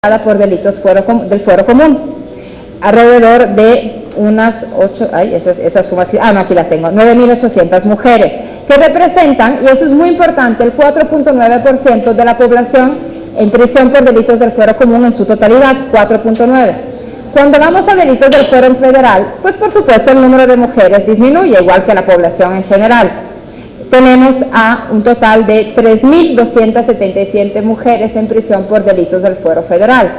por delitos del fuero común, alrededor de unas 9.800 mujeres, que representan, y eso es muy importante, el 4.9% de la población en prisión por delitos del fuero común en su totalidad, 4.9%. Cuando vamos a delitos del fuero federal, pues por supuesto el número de mujeres disminuye, igual que la población en general. Tenemos a un total de 3.277 mujeres en prisión por delitos del fuero federal,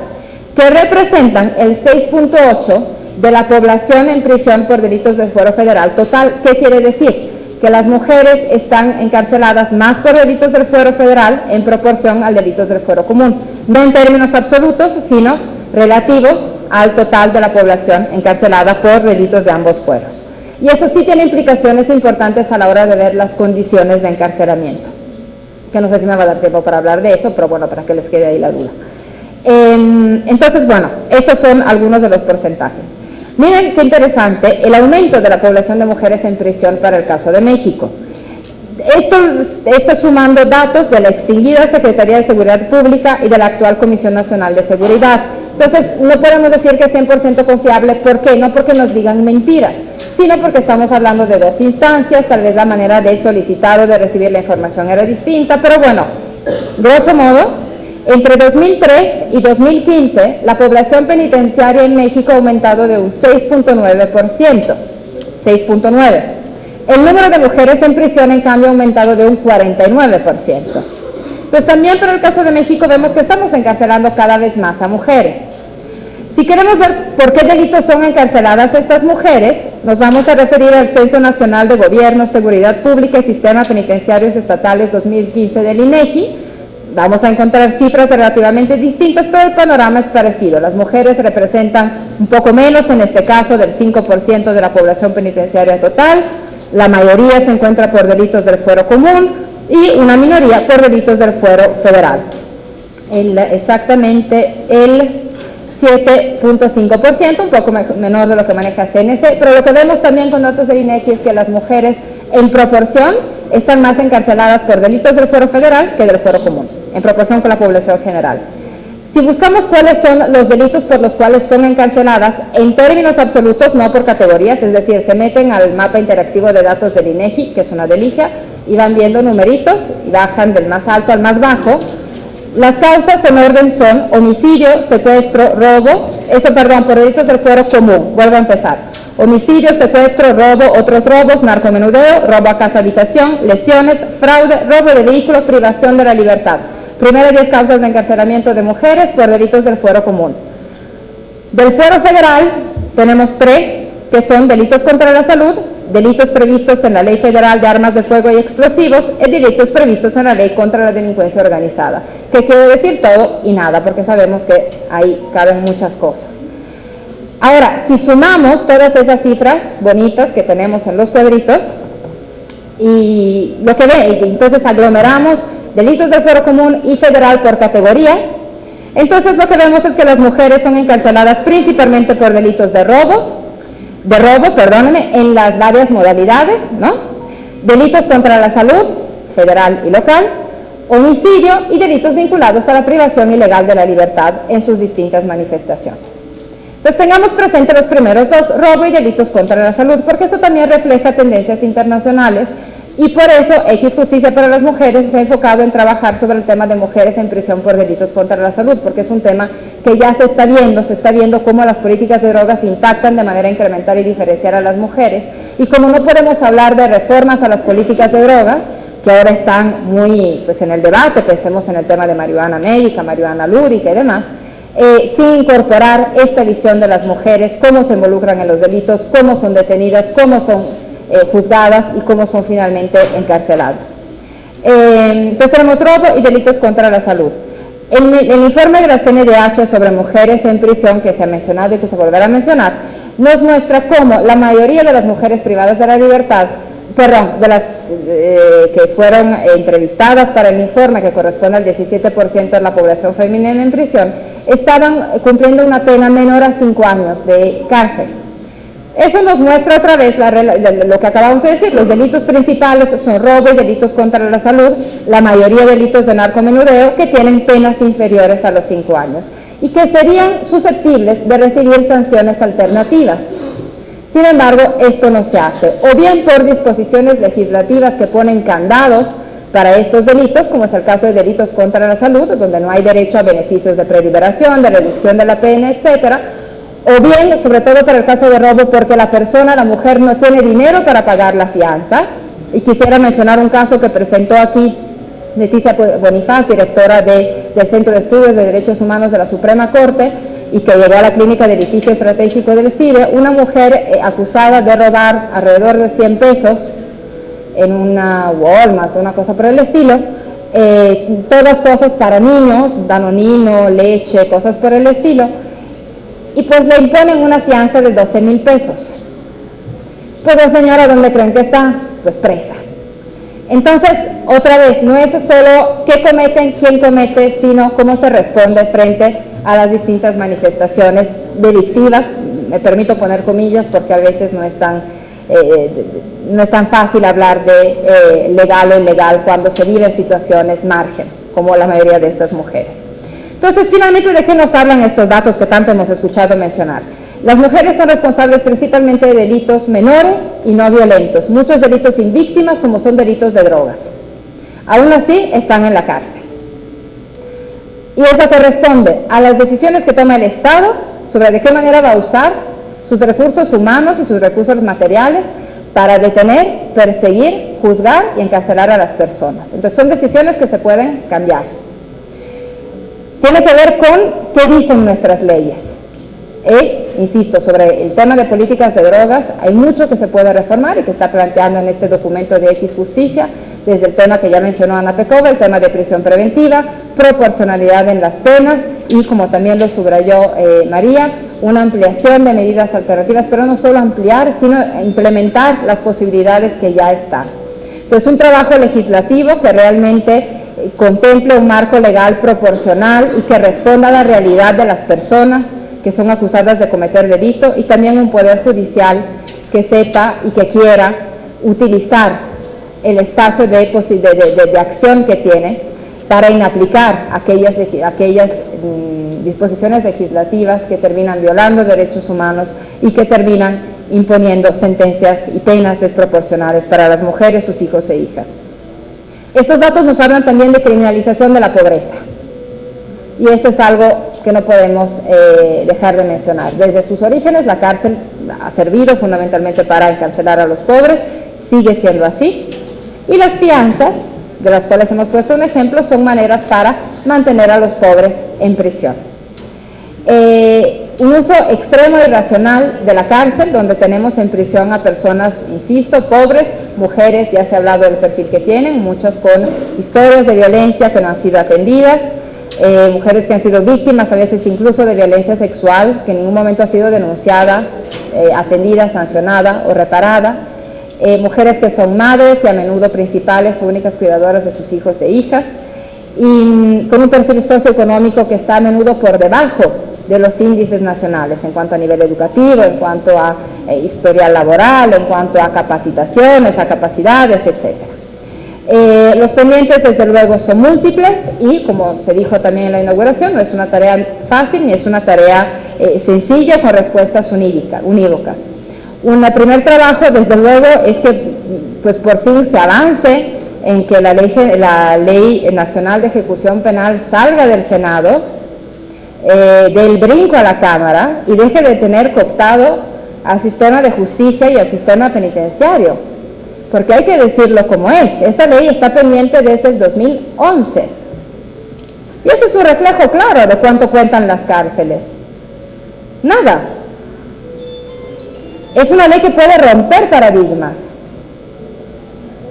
que representan el 6.8% de la población en prisión por delitos del fuero federal total. ¿Qué quiere decir? Que las mujeres están encarceladas más por delitos del fuero federal en proporción a delitos del fuero común, no en términos absolutos, sino relativos al total de la población encarcelada por delitos de ambos fueros. Y eso sí tiene implicaciones importantes a la hora de ver las condiciones de encarcelamiento, que no sé si me va a dar tiempo para hablar de eso, pero bueno, para que les quede ahí la duda. Entonces, bueno, esos son algunos de los porcentajes. Miren qué interesante el aumento de la población de mujeres en prisión para el caso de México. Esto sumando datos de la extinguida Secretaría de Seguridad Pública y de la actual Comisión Nacional de Seguridad. Entonces, no podemos decir que es 100% confiable. ¿Por qué? No porque nos digan mentiras, sino porque estamos hablando de dos instancias, tal vez la manera de solicitar o de recibir la información era distinta, pero bueno, grosso modo, entre 2003 y 2015, la población penitenciaria en México ha aumentado de un 6.9%, 6.9%. El número de mujeres en prisión, en cambio, ha aumentado de un 49%. Entonces, también para el caso de México vemos que estamos encarcelando cada vez más a mujeres. Si queremos ver por qué delitos son encarceladas estas mujeres, nos vamos a referir al Censo Nacional de Gobierno, Seguridad Pública y Sistema Penitenciarios Estatales 2015 del INEGI. Vamos a encontrar cifras relativamente distintas, pero el panorama es parecido. Las mujeres representan un poco menos, en este caso del 5% de la población penitenciaria total. La mayoría se encuentra por delitos del fuero común y una minoría por delitos del fuero federal. Exactamente el 7.5%, un poco menor de lo que maneja CNC, pero lo que vemos también con datos del INEGI es que las mujeres en proporción están más encarceladas por delitos del fuero federal que del fuero común, en proporción con la población general. Si buscamos cuáles son los delitos por los cuales son encarceladas, en términos absolutos, no por categorías, es decir, se meten al mapa interactivo de datos del INEGI, que es una delicia, y van viendo numeritos y bajan del más alto al más bajo. Las causas en orden son homicidio, secuestro, robo, por delitos del fuero común, vuelvo a empezar. Homicidio, secuestro, robo, otros robos, narcomenudeo, robo a casa habitación, lesiones, fraude, robo de vehículos, privación de la libertad. Primeras 10 causas de encarcelamiento de mujeres por delitos del fuero común. Del fuero federal tenemos 3, que son delitos contra la salud, delitos previstos en la Ley Federal de Armas de Fuego y Explosivos y delitos previstos en la Ley contra la Delincuencia Organizada, que quiere decir todo y nada, porque sabemos que ahí caben muchas cosas. Ahora, si sumamos todas esas cifras bonitas que tenemos en los cuadritos, y lo que entonces aglomeramos delitos del fuero común y federal por categorías, entonces lo que vemos es que las mujeres son encarceladas principalmente por delitos de robo, en las varias modalidades, ¿no? Delitos contra la salud, federal y local, homicidio y delitos vinculados a la privación ilegal de la libertad en sus distintas manifestaciones. Entonces tengamos presente los primeros dos, robo y delitos contra la salud, porque eso también refleja tendencias internacionales y por eso X Justicia para las Mujeres se ha enfocado en trabajar sobre el tema de mujeres en prisión por delitos contra la salud, porque es un tema que ya se está viendo cómo las políticas de drogas impactan de manera incremental y diferencial a las mujeres, y como no podemos hablar de reformas a las políticas de drogas, que ahora están muy en el debate, pensemos en el tema de marihuana médica, marihuana lúdica y demás, sin incorporar esta visión de las mujeres, cómo se involucran en los delitos, cómo son detenidas, cómo son juzgadas y cómo son finalmente encarceladas. Entonces tenemos robo y delitos contra la salud. El informe de la CNDH sobre mujeres en prisión, que se ha mencionado y que se volverá a mencionar, nos muestra cómo la mayoría de las mujeres privadas de la libertad, de las que fueron entrevistadas para el informe, que corresponde al 17% de la población femenina en prisión, estaban cumpliendo una pena menor a 5 años de cárcel. Eso nos muestra otra vez lo que acabamos de decir. Los delitos principales son robo y delitos contra la salud, la mayoría delitos de narcomenudeo, que tienen penas inferiores a los 5 años. y que serían susceptibles de recibir sanciones alternativas. Sin embargo, esto no se hace, o bien por disposiciones legislativas que ponen candados para estos delitos, como es el caso de delitos contra la salud, donde no hay derecho a beneficios de preliberación, de reducción de la pena, etcétera, o bien, sobre todo para el caso de robo, porque la persona, la mujer, no tiene dinero para pagar la fianza. Y quisiera mencionar un caso que presentó aquí Leticia Bonifaz, directora del Centro de Estudios de Derechos Humanos de la Suprema Corte, y que llegó a la Clínica de Litigio Estratégico del CIDE, una mujer acusada de robar alrededor de 100 pesos en una Walmart, una cosa por el estilo, todas cosas para niños, danonino, leche, cosas por el estilo, y pues le imponen una fianza de 12,000 pesos. Pues la señora, ¿dónde creen que está? Pues presa. Entonces, otra vez, no es solo qué cometen, quién comete, sino cómo se responde frente a las distintas manifestaciones delictivas. Me permito poner comillas porque a veces no es tan fácil hablar de legal o ilegal cuando se vive en situaciones margen, como la mayoría de estas mujeres. Entonces, finalmente, ¿de qué nos hablan estos datos que tanto hemos escuchado mencionar? Las mujeres son responsables principalmente de delitos menores y no violentos, muchos delitos sin víctimas como son delitos de drogas. Aún así, están en la cárcel. Y eso corresponde a las decisiones que toma el Estado sobre de qué manera va a usar sus recursos humanos y sus recursos materiales para detener, perseguir, juzgar y encarcelar a las personas. Entonces, son decisiones que se pueden cambiar. Tiene que ver con qué dicen nuestras leyes. Insisto, sobre el tema de políticas de drogas hay mucho que se puede reformar y que está planteando en este documento de X Justicia, desde el tema que ya mencionó Ana Pecova, el tema de prisión preventiva, proporcionalidad en las penas y, como también lo subrayó María, una ampliación de medidas alternativas, pero no solo ampliar, sino implementar las posibilidades que ya están. Entonces, un trabajo legislativo que realmente contemple un marco legal proporcional y que responda a la realidad de las personas que son acusadas de cometer delito, y también un poder judicial que sepa y que quiera utilizar el espacio de acción que tiene para inaplicar aquellas disposiciones legislativas que terminan violando derechos humanos y que terminan imponiendo sentencias y penas desproporcionales para las mujeres, sus hijos e hijas. Estos datos nos hablan también de criminalización de la pobreza, y eso es algo que no podemos dejar de mencionar. Desde sus orígenes, la cárcel ha servido fundamentalmente para encarcelar a los pobres, sigue siendo así, y las fianzas, de las cuales hemos puesto un ejemplo, son maneras para mantener a los pobres en prisión. Un uso extremo y irracional de la cárcel, donde tenemos en prisión a personas, insisto, pobres, mujeres, ya se ha hablado del perfil que tienen, muchas con historias de violencia que no han sido atendidas, mujeres que han sido víctimas a veces incluso de violencia sexual, que en ningún momento ha sido denunciada, atendida, sancionada o reparada, mujeres que son madres y a menudo principales o únicas cuidadoras de sus hijos e hijas, y con un perfil socioeconómico que está a menudo por debajo de los índices nacionales en cuanto a nivel educativo, en cuanto a historial laboral, en cuanto a capacitaciones, a capacidades, etc. Los pendientes, desde luego, son múltiples y, como se dijo también en la inauguración, no es una tarea fácil ni es una tarea sencilla con respuestas unívocas. Un primer trabajo, desde luego, es que pues, por fin se avance en que la Ley Nacional de Ejecución Penal salga del Senado, del brinco a la Cámara y deje de tener cooptado al sistema de justicia y al sistema penitenciario, porque hay que decirlo como es. Esta ley está pendiente desde el 2011 y eso es un reflejo claro de cuánto cuentan las cárceles. Nada. Es una ley que puede romper paradigmas.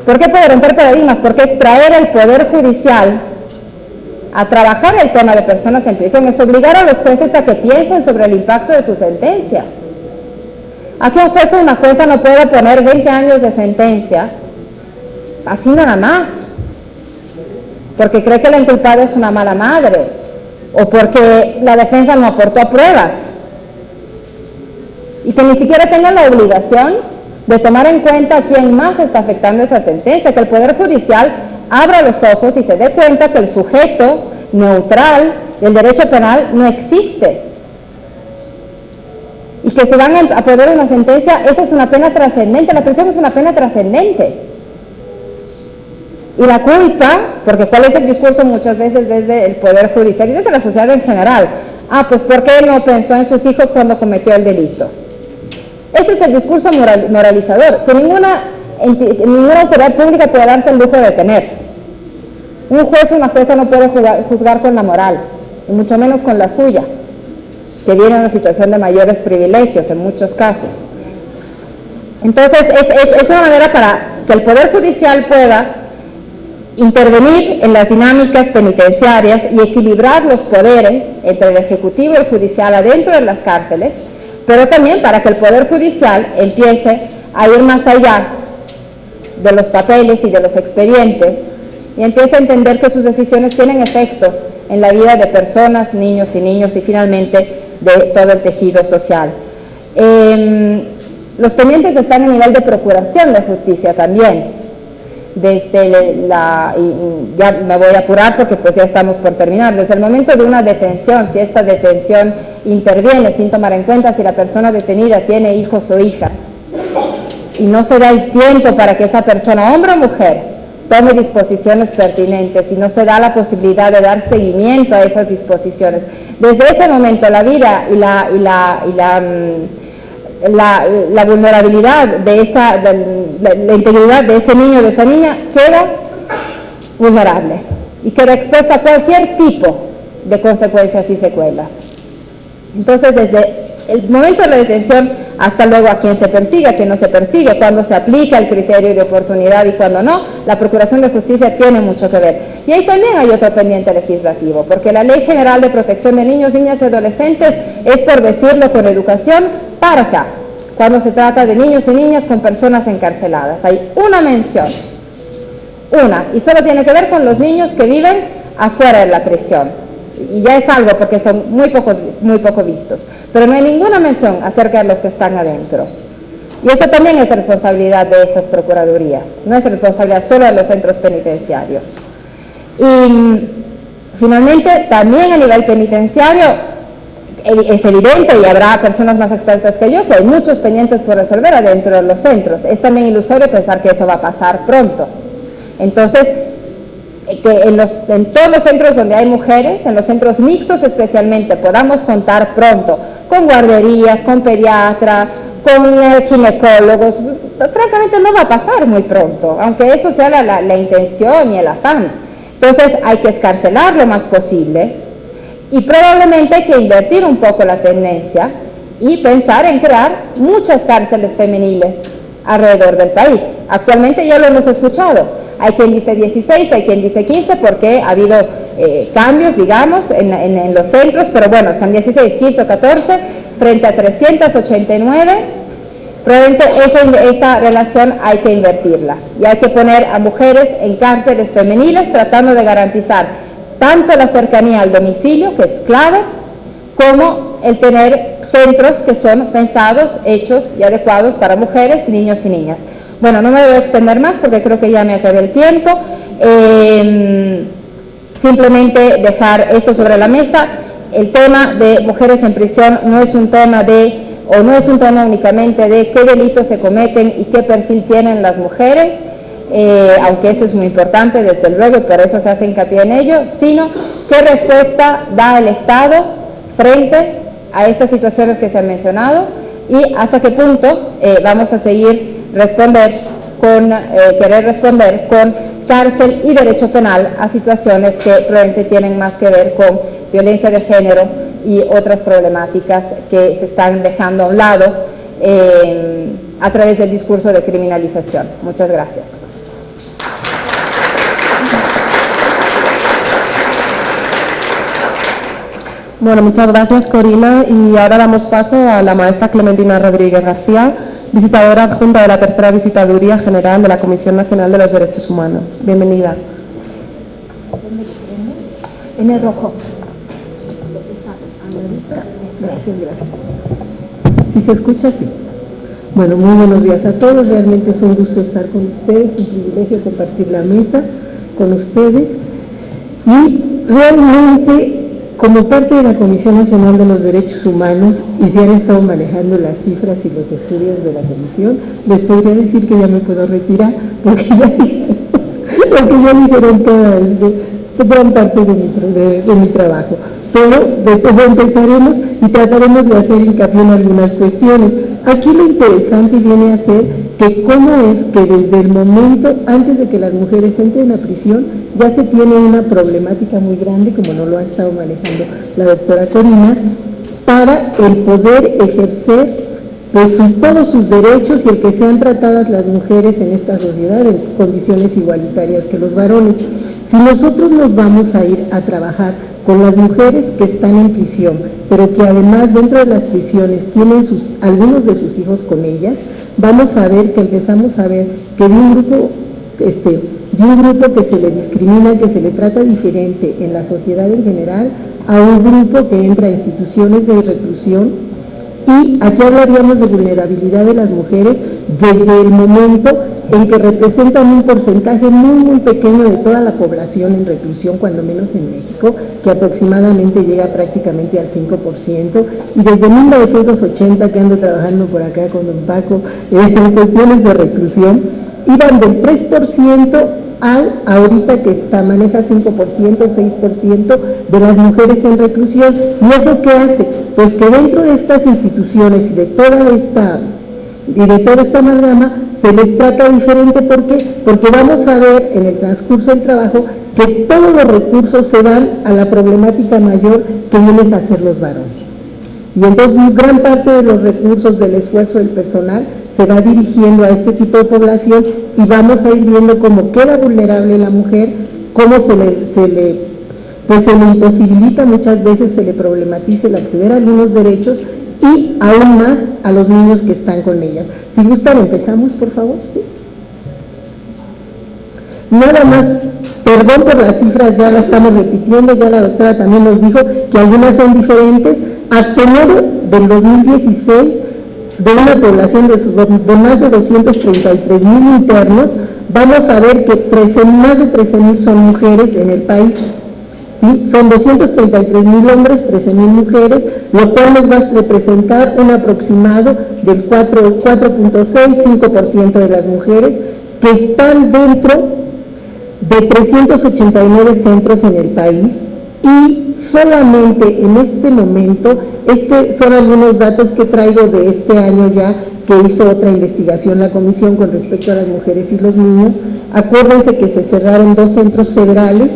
¿Por qué puede romper paradigmas? Porque es traer al Poder Judicial a trabajar el tema de personas en prisión, es obligar a los jueces a que piensen sobre el impacto de sus sentencias. Aquí un juez o una jueza no puede poner 20 años de sentencia así nada más, porque cree que la inculpada es una mala madre o porque la defensa no aportó pruebas, y que ni siquiera tengan la obligación de tomar en cuenta a quién más está afectando esa sentencia, que el Poder Judicial abra los ojos y se dé cuenta que el sujeto neutral y el derecho penal no existe. Y que se van a poner una sentencia, esa es una pena trascendente, la prisión es una pena trascendente. Y la culpa, porque ¿cuál es el discurso muchas veces desde el Poder Judicial y desde la sociedad en general? Pues ¿por qué no pensó en sus hijos cuando cometió el delito? Ese es el discurso moralizador, que ninguna autoridad pública puede darse el lujo de tener. Un juez o una jueza no puede juzgar con la moral, y mucho menos con la suya, que viene en una situación de mayores privilegios en muchos casos. Entonces, es una manera para que el Poder Judicial pueda intervenir en las dinámicas penitenciarias y equilibrar los poderes entre el Ejecutivo y el Judicial adentro de las cárceles, pero también para que el Poder Judicial empiece a ir más allá de los papeles y de los expedientes y empiece a entender que sus decisiones tienen efectos en la vida de personas, niños y finalmente de todo el tejido social. Los pendientes están a nivel de procuración de justicia también. Ya me voy a apurar porque pues ya estamos por terminar. Desde el momento de una detención, si esta detención interviene sin tomar en cuenta si la persona detenida tiene hijos o hijas y no se da el tiempo para que esa persona, hombre o mujer, tome disposiciones pertinentes y no se da la posibilidad de dar seguimiento a esas disposiciones, desde ese momento la vida y la vulnerabilidad de la integridad de ese niño o de esa niña queda vulnerable y queda expuesta a cualquier tipo de consecuencias y secuelas. Entonces, desde el momento de la detención hasta luego a quien se persigue, a quien no se persigue, cuando se aplica el criterio de oportunidad y cuando no, la Procuración de Justicia tiene mucho que ver. Y ahí también hay otro pendiente legislativo, porque la Ley General de Protección de Niños, Niñas y Adolescentes es, por decirlo con educación, parca cuando se trata de niños y niñas con personas encarceladas. Hay una mención, y solo tiene que ver con los niños que viven afuera de la prisión. Y ya es algo porque son muy poco vistos, pero no hay ninguna mención acerca de los que están adentro. Y eso también es responsabilidad de estas procuradurías, no es responsabilidad solo de los centros penitenciarios. Y finalmente, también a nivel penitenciario, es evidente, y habrá personas más expertas que yo, que hay muchos pendientes por resolver adentro de los centros. Es también ilusorio pensar que eso va a pasar pronto. Entonces, que en todos los centros donde hay mujeres, en los centros mixtos especialmente, podamos contar pronto con guarderías, con pediatra, con ginecólogos. Francamente no va a pasar muy pronto, aunque eso sea la intención y el afán. Entonces hay que escarcelar lo más posible y probablemente hay que invertir un poco la tendencia y pensar en crear muchas cárceles femeniles alrededor del país. Actualmente ya lo hemos escuchado. Hay quien dice 16, hay quien dice 15, porque ha habido cambios, digamos, en los centros, pero bueno, son 16, 15 o 14, frente a 389, probablemente esa relación hay que invertirla. Y hay que poner a mujeres en cárceles femeniles, tratando de garantizar tanto la cercanía al domicilio, que es clave, como el tener centros que son pensados, hechos y adecuados para mujeres, niños y niñas. Bueno, no me voy a extender más porque creo que ya me acabé el tiempo. Simplemente dejar eso sobre la mesa. El tema de mujeres en prisión no es un tema no es un tema únicamente de qué delitos se cometen y qué perfil tienen las mujeres, aunque eso es muy importante desde luego y por eso se hace hincapié en ello, sino qué respuesta da el Estado frente a estas situaciones que se han mencionado y hasta qué punto vamos a seguir querer responder con cárcel y derecho penal a situaciones que probablemente tienen más que ver con violencia de género y otras problemáticas que se están dejando a un lado a través del discurso de criminalización. Muchas gracias. Bueno, muchas gracias, Corina, y ahora damos paso a la maestra Clementina Rodríguez García, visitadora adjunta de la tercera Visitaduría General de la Comisión Nacional de los Derechos Humanos. Bienvenida. En el rojo. Si se escucha, sí. Bueno, muy buenos días a todos. Realmente es un gusto estar con ustedes, un privilegio compartir la mesa con ustedes. Y realmente Como parte de la Comisión Nacional de los Derechos Humanos, y se han estado manejando las cifras y los estudios de la Comisión, les podría decir que ya me puedo retirar, porque ya dijeron toda gran parte de mi trabajo. Pero empezaremos y trataremos de hacer hincapié en algunas cuestiones. Aquí lo interesante viene a ser que cómo es que desde el momento, antes de que las mujeres entren a prisión, ya se tiene una problemática muy grande, como no lo ha estado manejando la doctora Corina, para el poder ejercer pues todos sus derechos y el que sean tratadas las mujeres en esta sociedad en condiciones igualitarias que los varones. Si nosotros nos vamos a ir a trabajar con las mujeres que están en prisión, pero que además dentro de las prisiones tienen algunos de sus hijos con ellas, vamos a ver que empezamos a ver que de un grupo que se le discrimina, que se le trata diferente en la sociedad en general, a un grupo que entra a instituciones de reclusión. Y aquí hablaríamos de vulnerabilidad de las mujeres desde el momento en que representan un porcentaje muy pequeño de toda la población en reclusión, cuando menos en México, que aproximadamente llega prácticamente al 5%, y desde 1980 que ando trabajando por acá con don Paco en cuestiones de reclusión, iban del 3% ahorita que maneja 5%, 6% de las mujeres en reclusión. ¿Y eso qué hace? Pues que dentro de estas instituciones y de toda esta amalgama se les trata diferente. ¿Por qué? Porque vamos a ver en el transcurso del trabajo que todos los recursos se van a la problemática mayor que vienen a ser los varones. Y entonces gran parte de los recursos del esfuerzo del personal se va dirigiendo a este tipo de población y vamos a ir viendo cómo queda vulnerable la mujer, cómo se le imposibilita muchas veces, se le problematiza el acceder a algunos derechos y aún más a los niños que están con ellas. Si gustan, empezamos, por favor. ¿Sí? Nada más, perdón por las cifras, ya las estamos repitiendo, ya la doctora también nos dijo que algunas son diferentes. Hasta enero del 2016, de una población de más de 233,000 internos, vamos a ver que más de 13,000 son mujeres en el país. ¿Sí? Son 233,000 hombres, 13,000 mujeres, lo cual nos va a representar un aproximado del 4.6-5% de las mujeres que están dentro de 389 centros en el país. Y solamente en este momento, son algunos datos que traigo de este año ya, que hizo otra investigación la comisión con respecto a las mujeres y los niños. Acuérdense que se cerraron 2 centros federales,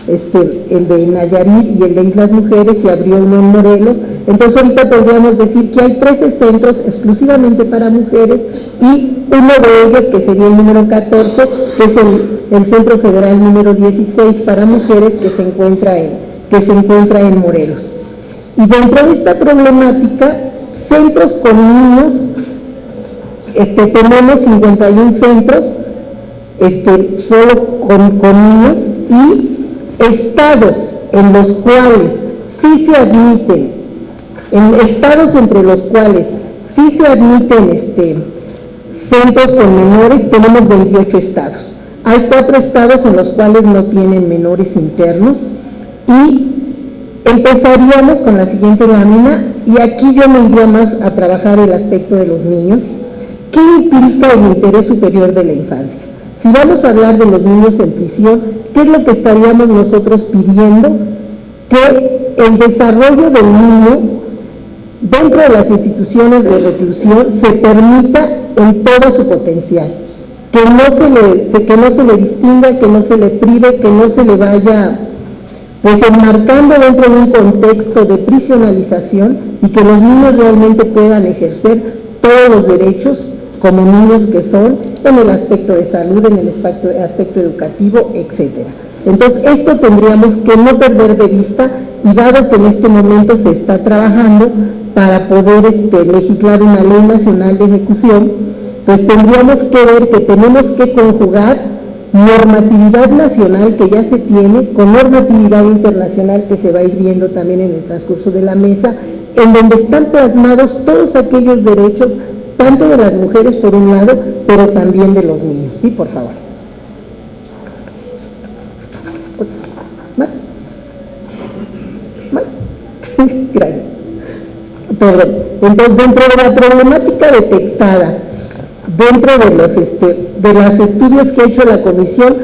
el de Nayarit y el de Islas Mujeres, y abrió uno en Morelos. Entonces ahorita podríamos decir que hay 13 centros exclusivamente para mujeres y uno de ellos, que sería el número 14, que es el Centro Federal número 16 para mujeres, que se encuentra en Morelos. Y dentro de esta problemática, centros con niños, tenemos 51 centros solo con niños, y estados en los cuales sí se admiten, entre los cuales sí se admiten centros con menores, tenemos 28 estados. Hay 4 estados en los cuales no tienen menores internos, y empezaríamos con la siguiente lámina, y aquí yo me iría más a trabajar el aspecto de los niños. ¿Qué implica el interés superior de la infancia? Si vamos a hablar de los niños en prisión, ¿qué es lo que estaríamos nosotros pidiendo? Que el desarrollo del niño dentro de las instituciones de reclusión se permita en todo su potencial, que no se le distinga, que no se le prive, que no se le vaya enmarcando dentro de un contexto de prisionalización, y que los niños realmente puedan ejercer todos los derechos como niños que son, en el aspecto de salud, en el aspecto educativo, etcétera. Entonces, esto tendríamos que no perder de vista, y dado que en este momento se está trabajando para poder legislar una ley nacional de ejecución, pues tendríamos que ver que tenemos que conjugar normatividad nacional que ya se tiene con normatividad internacional que se va a ir viendo también en el transcurso de la mesa, en donde están plasmados todos aquellos derechos, tanto de las mujeres por un lado, pero también de los niños. Sí, por favor. ¿Más? Gracias. Perdón. Entonces, dentro de la problemática detectada, dentro de los estudios que ha hecho la comisión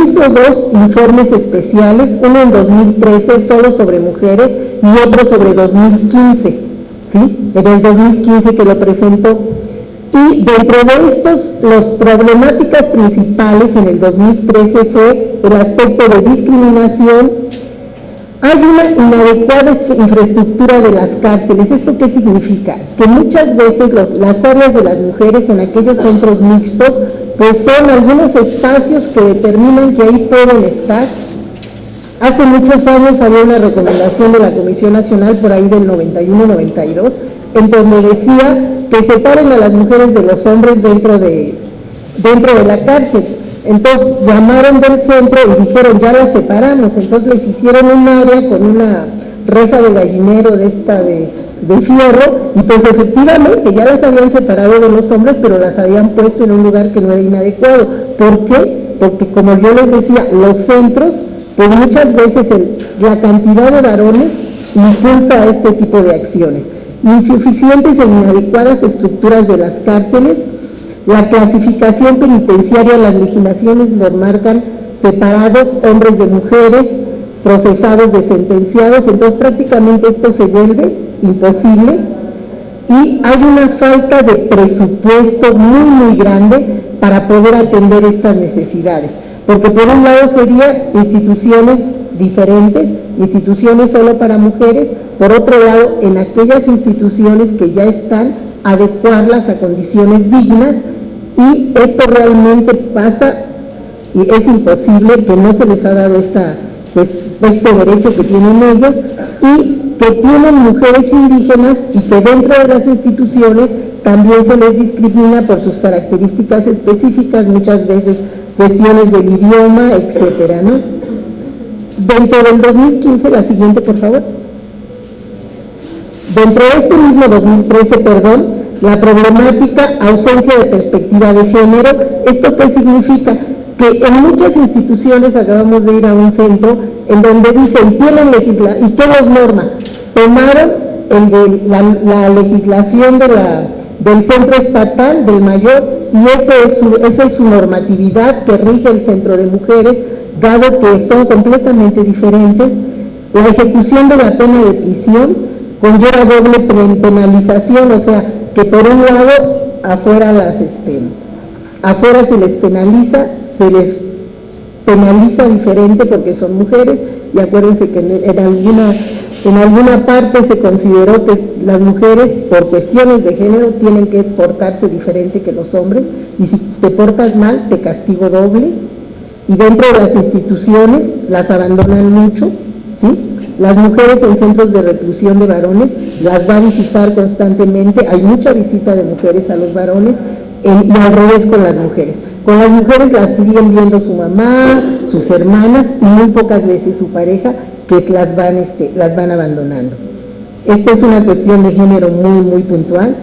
hizo 2 informes especiales, uno en 2013 solo sobre mujeres y otro sobre 2015, ¿sí? En el 2015 que lo presentó. Y dentro de estos, las problemáticas principales en el 2013 fue el aspecto de discriminación. Hay una inadecuada infraestructura de las cárceles. ¿Esto qué significa? Que muchas veces las áreas de las mujeres en aquellos centros mixtos, pues son algunos espacios que determinan que ahí pueden estar. Hace muchos años había una recomendación de la Comisión Nacional, por ahí del 91-92, en donde decía que separen a las mujeres de los hombres dentro de la cárcel. Entonces llamaron del centro y dijeron, ya las separamos. Entonces les hicieron un área con una reja de gallinero de fierro, y pues efectivamente ya las habían separado de los hombres, pero las habían puesto en un lugar que no era inadecuado. ¿Por qué? Porque, como yo les decía, los centros, pues muchas veces la cantidad de varones impulsa a este tipo de acciones. Insuficientes e inadecuadas estructuras de las cárceles. La clasificación penitenciaria, las legislaciones lo marcan separados, hombres de mujeres, procesados de sentenciados. Entonces prácticamente esto se vuelve imposible, y hay una falta de presupuesto muy grande para poder atender estas necesidades, porque por un lado sería instituciones diferentes, instituciones solo para mujeres, por otro lado en aquellas instituciones que ya están, adecuarlas a condiciones dignas, y esto realmente pasa y es imposible, que no se les ha dado este derecho que tienen ellos, y que tienen mujeres indígenas, y que dentro de las instituciones también se les discrimina por sus características específicas, muchas veces cuestiones del idioma, etcétera, ¿no? Dentro del 2015, la siguiente por favor. Dentro de este mismo 2013, la problemática ausencia de perspectiva de género. ¿Esto qué significa? Que en muchas instituciones, acabamos de ir a un centro en donde dicen, tienen legislación, ¿y qué los norma? Tomaron la legislación del centro estatal, del mayor, y esa es su normatividad que rige el centro de mujeres, dado que son completamente diferentes. La ejecución de la pena de prisión conlleva doble penalización, o sea, que por un lado afuera se les penaliza diferente porque son mujeres, y acuérdense que en alguna parte se consideró que las mujeres por cuestiones de género tienen que portarse diferente que los hombres, y si te portas mal te castigo doble. Y dentro de las instituciones las abandonan mucho, ¿sí? Las mujeres en centros de reclusión de varones las va a visitar constantemente, hay mucha visita de mujeres a los varones, y al revés con las mujeres. Con las mujeres las siguen viendo su mamá, sus hermanas, y muy pocas veces su pareja, que las van abandonando. Esta es una cuestión de género muy puntual,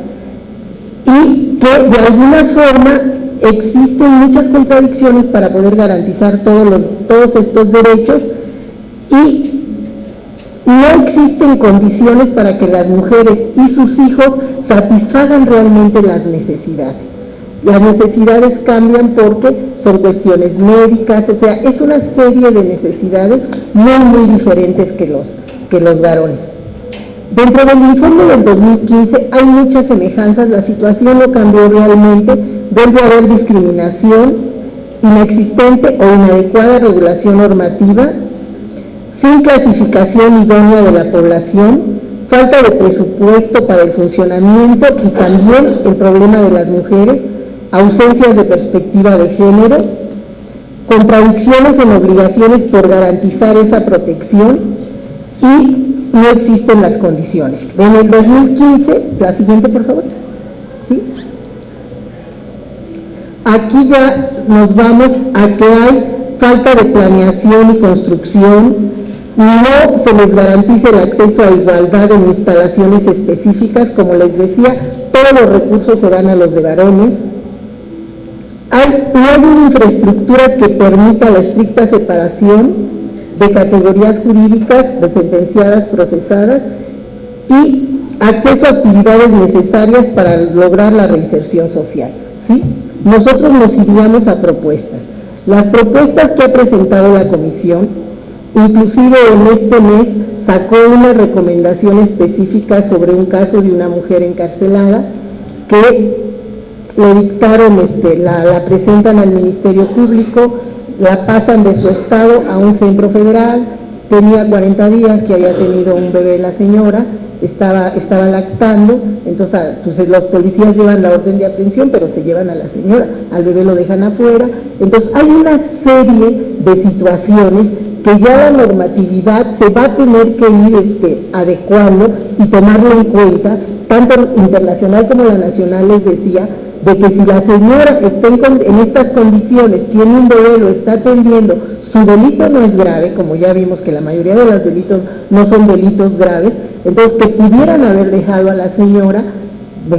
y que de alguna forma existen muchas contradicciones para poder garantizar todos estos derechos, y no existen condiciones para que las mujeres y sus hijos satisfagan realmente las necesidades. Las necesidades cambian porque son cuestiones médicas, o sea, es una serie de necesidades muy diferentes que los varones. Dentro del informe del 2015 hay muchas semejanzas, la situación no cambió realmente, vuelve a haber discriminación, inexistente o inadecuada regulación normativa, sin clasificación idónea de la población, falta de presupuesto para el funcionamiento, y también el problema de las mujeres, ausencias de perspectiva de género, contradicciones en obligaciones por garantizar esa protección, y no existen las condiciones. En el 2015, la siguiente por favor, ¿sí? Aquí ya nos vamos a que hay falta de planeación y construcción, no se les garantiza el acceso a igualdad en instalaciones específicas, como les decía, todos los recursos se van a los de varones. No hay una infraestructura que permita la estricta separación de categorías jurídicas, de sentenciadas, procesadas, y acceso a actividades necesarias para lograr la reinserción social, ¿sí? Nosotros nos iríamos a propuestas. Las propuestas que ha presentado la comisión, inclusive en este mes, sacó una recomendación específica sobre un caso de una mujer encarcelada que le dictaron, la presentan al Ministerio Público, la pasan de su estado a un centro federal, tenía 40 días que había tenido un bebé la señora, estaba lactando, entonces pues los policías llevan la orden de aprehensión, pero se llevan a la señora, al bebé lo dejan afuera. Entonces hay una serie de situaciones que ya la normatividad se va a tener que ir adecuando y tomarla en cuenta, tanto internacional como la nacional. Les decía, de que si la señora está en estas condiciones, tiene un bebé, lo está atendiendo, su delito no es grave, como ya vimos que la mayoría de los delitos no son delitos graves, entonces que pudieran haber dejado a la señora,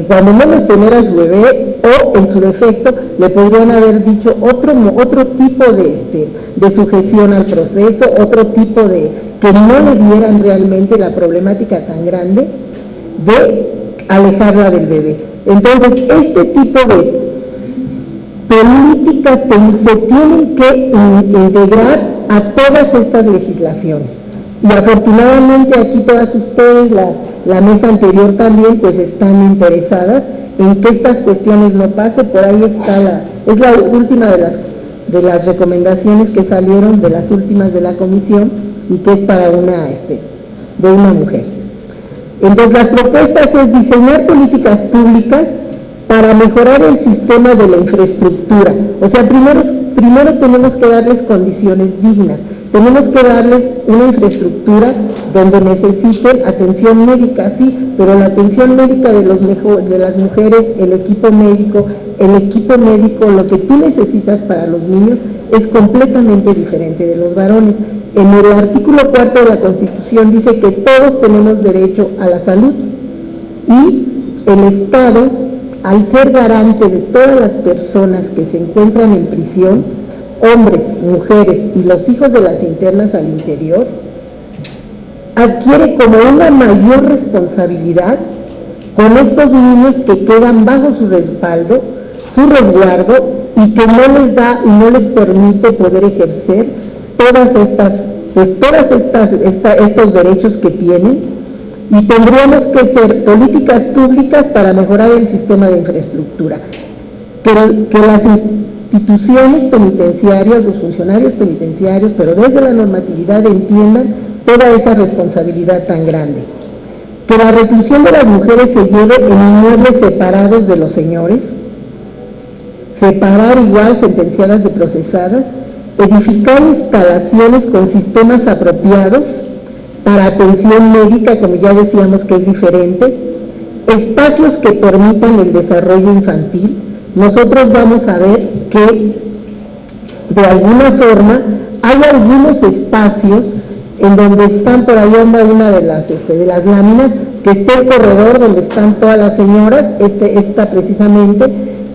cuando menos tener a su bebé, o en su defecto le podrían haber dicho otro tipo de sujeción al proceso, otro tipo de, que no le dieran realmente la problemática tan grande de alejarla del bebé. Entonces, este tipo de políticas se tienen que integrar a todas estas legislaciones. Y afortunadamente aquí todas ustedes, la mesa anterior también, pues están interesadas en que estas cuestiones no pasen. Por ahí está es la última de las recomendaciones que salieron, de las últimas de la comisión, y que es para de una mujer. Entonces, las propuestas es diseñar políticas públicas para mejorar el sistema de la infraestructura. O sea, primero tenemos que darles condiciones dignas, tenemos que darles una infraestructura donde necesiten atención médica, sí, pero la atención médica de las mujeres, el equipo médico, lo que tú necesitas para los niños es completamente diferente de los varones. En el artículo 4 de la Constitución dice que todos tenemos derecho a la salud, y el Estado, al ser garante de todas las personas que se encuentran en prisión, hombres, mujeres y los hijos de las internas al interior, adquiere como una mayor responsabilidad con estos niños que quedan bajo su respaldo, su resguardo, y que no les da y no les permite poder ejercer estos derechos que tienen. Y tendríamos que hacer políticas públicas para mejorar el sistema de infraestructura, que las instituciones penitenciarias, los funcionarios penitenciarios, pero desde la normatividad, entiendan toda esa responsabilidad tan grande. Que la reclusión de las mujeres se lleve en inmuebles separados de los señores, separar igual sentenciadas de procesadas, edificar instalaciones con sistemas apropiados para atención médica, como ya decíamos que es diferente, espacios que permitan el desarrollo infantil. Nosotros vamos a ver que de alguna forma hay algunos espacios en donde están, por ahí anda una de las láminas, que está el corredor donde están todas las señoras, esta precisamente,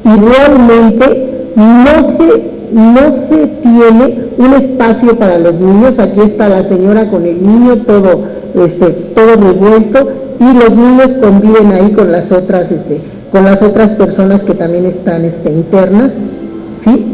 y realmente no se tiene un espacio para los niños. Aquí está la señora con el niño, todo revuelto, y los niños conviven ahí con las otras personas que también están internas, ¿sí?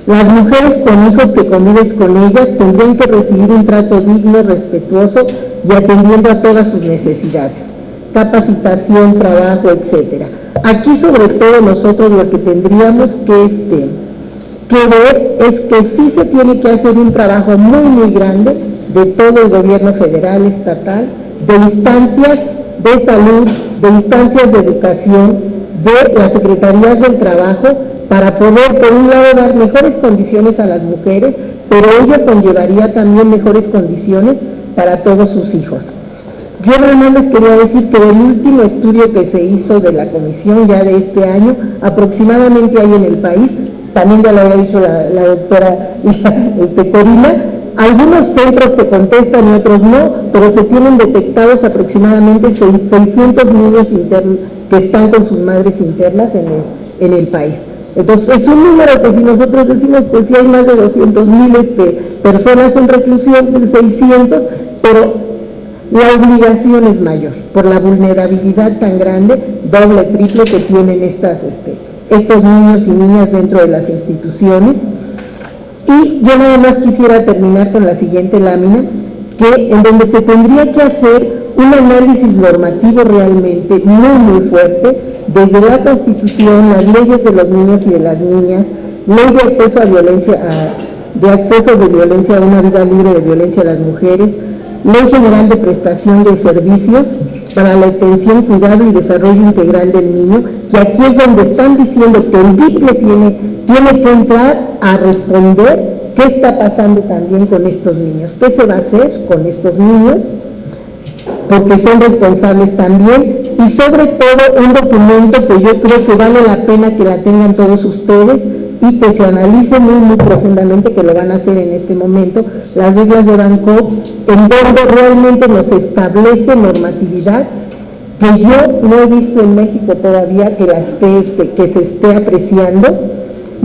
Las mujeres con hijos que convives con ellas tendrían que recibir un trato digno, respetuoso y atendiendo a todas sus necesidades, capacitación, trabajo, etcétera. Aquí sobre todo nosotros lo que tendríamos que ver es que sí se tiene que hacer un trabajo muy grande de todo el gobierno federal, estatal, de instancias de salud, de instancias de educación, de las secretarías del trabajo, para poder, por un lado, dar mejores condiciones a las mujeres, pero ello conllevaría también mejores condiciones para todos sus hijos. Yo nada más les quería decir que del último estudio que se hizo de la comisión, ya de este año, aproximadamente hay en el país, también ya lo había dicho la doctora Corina, algunos centros que contestan y otros no, pero se tienen detectados aproximadamente 600 niños internos que están con sus madres internas en el país. Entonces es un número que si nosotros decimos, pues si hay más de 200,000 personas en reclusión, pues 600, pero la obligación es mayor, por la vulnerabilidad tan grande, doble, triple que tienen estos niños y niñas dentro de las instituciones. Y yo nada más quisiera terminar con la siguiente lámina, en donde se tendría que hacer un análisis normativo realmente muy fuerte, desde la Constitución, las leyes de los niños y de las niñas, ley de acceso a violencia a una vida libre de violencia a las mujeres, ley general de prestación de servicios para la atención, cuidado y desarrollo integral del niño, que aquí es donde están diciendo que el DIPLE tiene que entrar a responder qué está pasando también con estos niños, qué se va a hacer con estos niños, porque son responsables también, y sobre todo un documento que yo creo que vale la pena que la tengan todos ustedes y que se analice muy profundamente, que lo van a hacer en este momento, las reglas de Bangkok, en donde realmente nos establece normatividad que yo no he visto en México todavía que se esté apreciando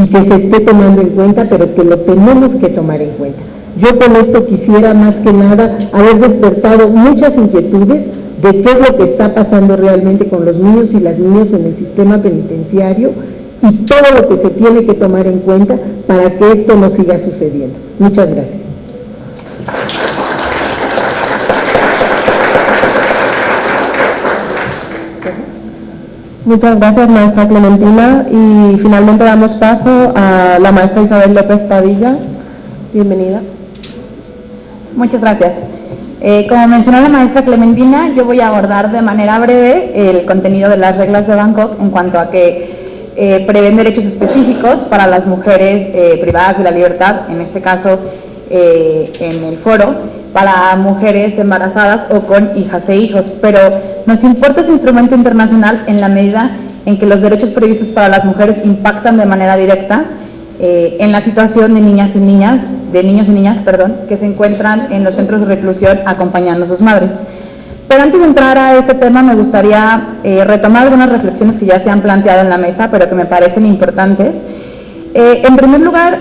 y que se esté tomando en cuenta, pero que lo tenemos que tomar en cuenta. Yo con esto quisiera más que nada haber despertado muchas inquietudes de qué es lo que está pasando realmente con los niños y las niñas en el sistema penitenciario y todo lo que se tiene que tomar en cuenta para que esto no siga sucediendo. Muchas gracias. Muchas gracias, maestra Clementina, y finalmente damos paso a la maestra Isabel López Padilla. Bienvenida. Muchas gracias. Como mencionó la maestra Clementina, yo voy a abordar de manera breve el contenido de las reglas de Bangkok en cuanto a que prevén derechos específicos para las mujeres privadas de la libertad, en este caso en el foro, para mujeres embarazadas o con hijas e hijos, pero nos importa este instrumento internacional en la medida en que los derechos previstos para las mujeres impactan de manera directa en la situación de niños y niñas, que se encuentran en los centros de reclusión acompañando a sus madres. Pero antes de entrar a este tema me gustaría retomar algunas reflexiones que ya se han planteado en la mesa, pero que me parecen importantes. En primer lugar,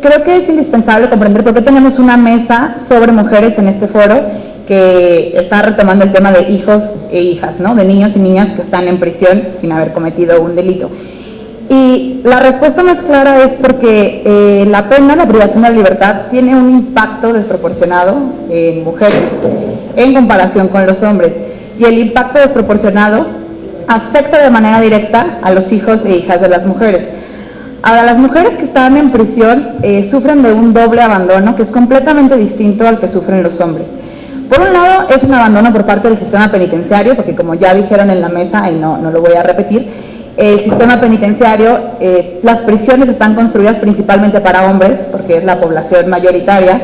creo que es indispensable comprender por qué tenemos una mesa sobre mujeres en este foro que está retomando el tema de hijos e hijas, ¿no? De niños y niñas que están en prisión sin haber cometido un delito. Y la respuesta más clara es porque la pena, la privación de la libertad, tiene un impacto desproporcionado en mujeres en comparación con los hombres. Y el impacto desproporcionado afecta de manera directa a los hijos e hijas de las mujeres. Ahora, las mujeres que están en prisión sufren de un doble abandono que es completamente distinto al que sufren los hombres. Por un lado, es un abandono por parte del sistema penitenciario, porque como ya dijeron en la mesa, y no lo voy a repetir, el sistema penitenciario, las prisiones están construidas principalmente para hombres, porque es la población mayoritaria.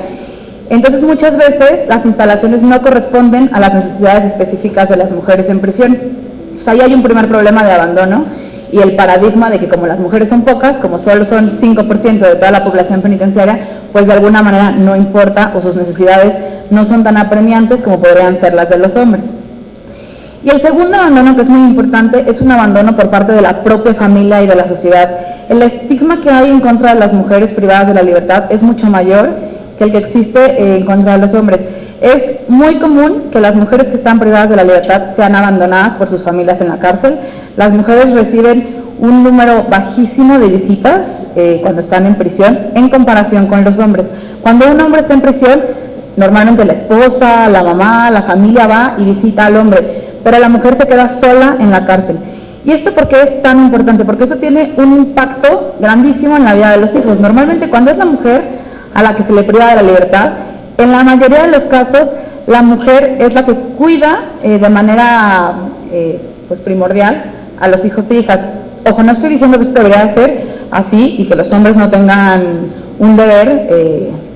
Entonces, muchas veces las instalaciones no corresponden a las necesidades específicas de las mujeres en prisión. Entonces, ahí hay un primer problema de abandono y el paradigma de que como las mujeres son pocas, como solo son 5% de toda la población penitenciaria, pues de alguna manera no importa o sus necesidades no son tan apremiantes como podrían ser las de los hombres. Y el segundo abandono, que es muy importante, es un abandono por parte de la propia familia y de la sociedad. El estigma que hay en contra de las mujeres privadas de la libertad es mucho mayor que el que existe en contra de los hombres. Es muy común que las mujeres que están privadas de la libertad sean abandonadas por sus familias en la cárcel. Las mujeres reciben un número bajísimo de visitas cuando están en prisión en comparación con los hombres. Cuando un hombre está en prisión, normalmente la esposa, la mamá, la familia va y visita al hombre, pero la mujer se queda sola en la cárcel. ¿Y esto por qué es tan importante? Porque eso tiene un impacto grandísimo en la vida de los hijos. Normalmente cuando es la mujer a la que se le priva de la libertad, en la mayoría de los casos la mujer es la que cuida de manera pues primordial a los hijos e hijas. Ojo, no estoy diciendo que esto debería ser así y que los hombres no tengan un deber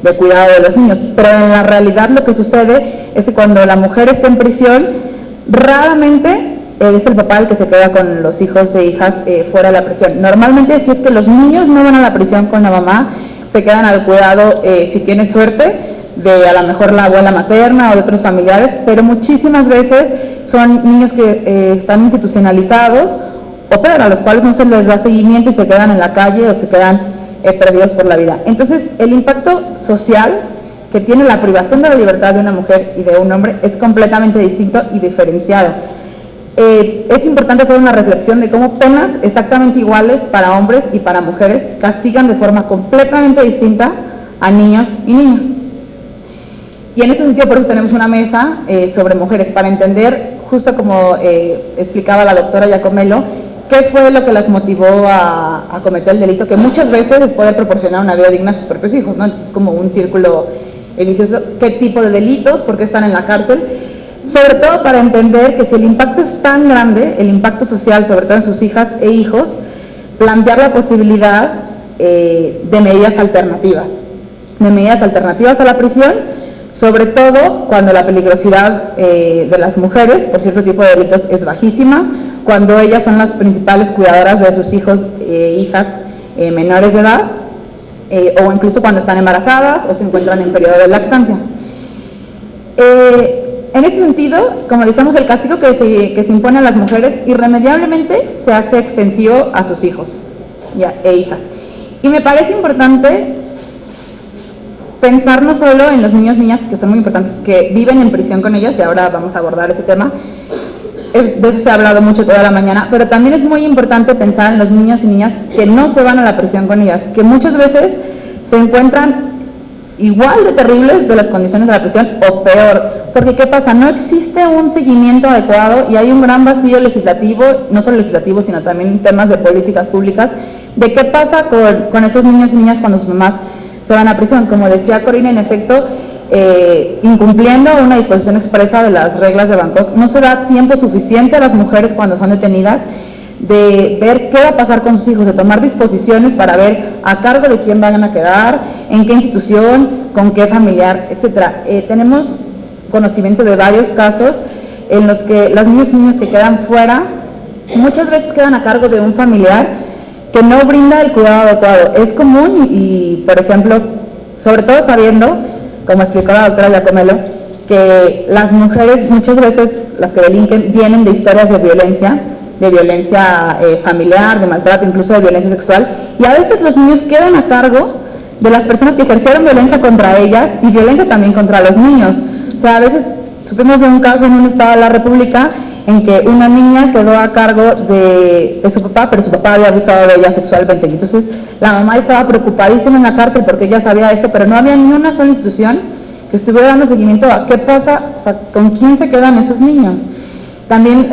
de cuidado de los niños, pero en la realidad lo que sucede es que cuando la mujer está en prisión, raramente es el papá el que se queda con los hijos e hijas fuera de la prisión. Normalmente, si es que los niños no van a la prisión con la mamá, se quedan al cuidado, si tiene suerte, de a lo mejor la abuela materna o de otros familiares, pero muchísimas veces son niños que están institucionalizados o peor, a los cuales no se les da seguimiento y se quedan en la calle o se quedan perdidos por la vida. Entonces, el impacto social que tiene la privación de la libertad de una mujer y de un hombre es completamente distinto y diferenciado. Es importante hacer una reflexión de cómo penas exactamente iguales para hombres y para mujeres castigan de forma completamente distinta a niños y niñas. Y en este sentido, por eso tenemos una mesa sobre mujeres, para entender, justo como explicaba la doctora Giacomello, qué fue lo que las motivó a cometer el delito, que muchas veces les puede proporcionar una vida digna a sus propios hijos, ¿no? Entonces es como un círculo vicioso. ¿Qué tipo de delitos? ¿Por qué están en la cárcel? Sobre todo para entender que si el impacto es tan grande, el impacto social, sobre todo en sus hijas e hijos, plantear la posibilidad de medidas alternativas a la prisión, sobre todo cuando la peligrosidad de las mujeres por cierto tipo de delitos es bajísima, cuando ellas son las principales cuidadoras de sus hijos e hijas menores de edad, o incluso cuando están embarazadas o se encuentran en periodo de lactancia. En este sentido, como decíamos, el castigo que se impone a las mujeres irremediablemente se hace extensivo a sus hijos e hijas. Y me parece importante pensar no solo en los niños y niñas, que son muy importantes, que viven en prisión con ellas, y ahora vamos a abordar ese tema, de eso se ha hablado mucho toda la mañana, pero también es muy importante pensar en los niños y niñas que no se van a la prisión con ellas, que muchas veces se encuentran igual de terribles de las condiciones de la prisión o peor, porque ¿qué pasa? No existe un seguimiento adecuado y hay un gran vacío legislativo, no solo legislativo, sino también en temas de políticas públicas, de qué pasa con esos niños y niñas cuando sus mamás se van a prisión. Como decía Corina, en efecto, incumpliendo una disposición expresa de las reglas de Bangkok, no se da tiempo suficiente a las mujeres cuando son detenidas de ver qué va a pasar con sus hijos, de tomar disposiciones para ver a cargo de quién van a quedar, en qué institución, con qué familiar, etcétera. Tenemos conocimiento de varios casos en los que las niñas y niños que quedan fuera muchas veces quedan a cargo de un familiar que no brinda el cuidado adecuado. Es común y por ejemplo, sobre todo sabiendo, como explicó la doctora Giacomello, que las mujeres muchas veces, las que delinquen, vienen de historias de violencia familiar, de maltrato, incluso de violencia sexual, y a veces los niños quedan a cargo de las personas que ejercieron violencia contra ellas y violencia también contra los niños. O sea, a veces supimos de un caso en un estado de la República en que una niña quedó a cargo de su papá, pero su papá había abusado de ella sexualmente. Y entonces la mamá estaba preocupadísima en la cárcel porque ella sabía eso, pero no había ni una sola institución que estuviera dando seguimiento a qué pasa, o sea, con quién se quedan esos niños. También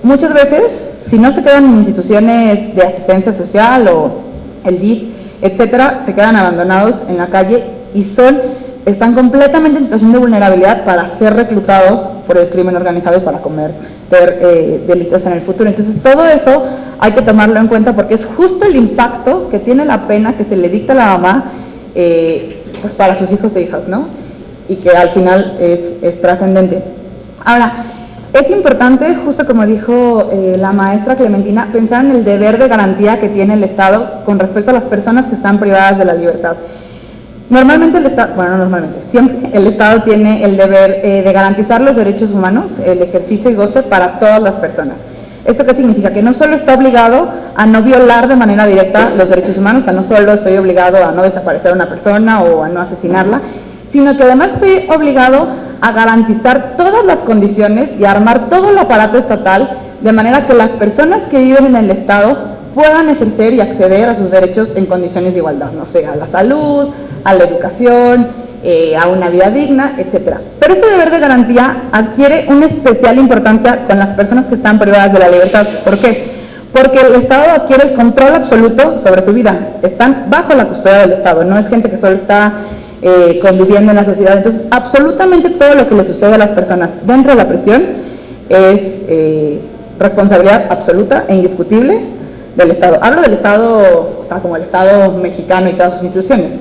muchas veces, si no se quedan en instituciones de asistencia social o el DIF, etcétera, se quedan abandonados en la calle y están completamente en situación de vulnerabilidad para ser reclutados por el crimen organizado y para cometer delitos en el futuro. Entonces todo eso hay que tomarlo en cuenta porque es justo el impacto que tiene la pena que se le dicta a la mamá pues para sus hijos e hijas, ¿no? Y que al final es trascendente. Ahora, es importante, justo como dijo la maestra Clementina, pensar en el deber de garantía que tiene el Estado con respecto a las personas que están privadas de la libertad. Normalmente el Estado, bueno, no normalmente, siempre el Estado tiene el deber de garantizar los derechos humanos, el ejercicio y goce para todas las personas. ¿Esto qué significa? Que no solo está obligado a no violar de manera directa los derechos humanos, o sea, no solo estoy obligado a no desaparecer a una persona o a no asesinarla, sino que además estoy obligado a garantizar todas las condiciones y a armar todo el aparato estatal de manera que las personas que viven en el Estado puedan ejercer y acceder a sus derechos en condiciones de igualdad, no sé, a la salud, a la educación, a una vida digna, etcétera. Pero este deber de garantía adquiere una especial importancia con las personas que están privadas de la libertad. ¿Por qué? Porque el Estado adquiere el control absoluto sobre su vida. Están bajo la custodia del Estado, no es gente que solo está conviviendo en la sociedad. Entonces, absolutamente todo lo que le sucede a las personas dentro de la prisión es responsabilidad absoluta e indiscutible del Estado. Hablo del Estado, o sea, como el Estado mexicano y todas sus instituciones.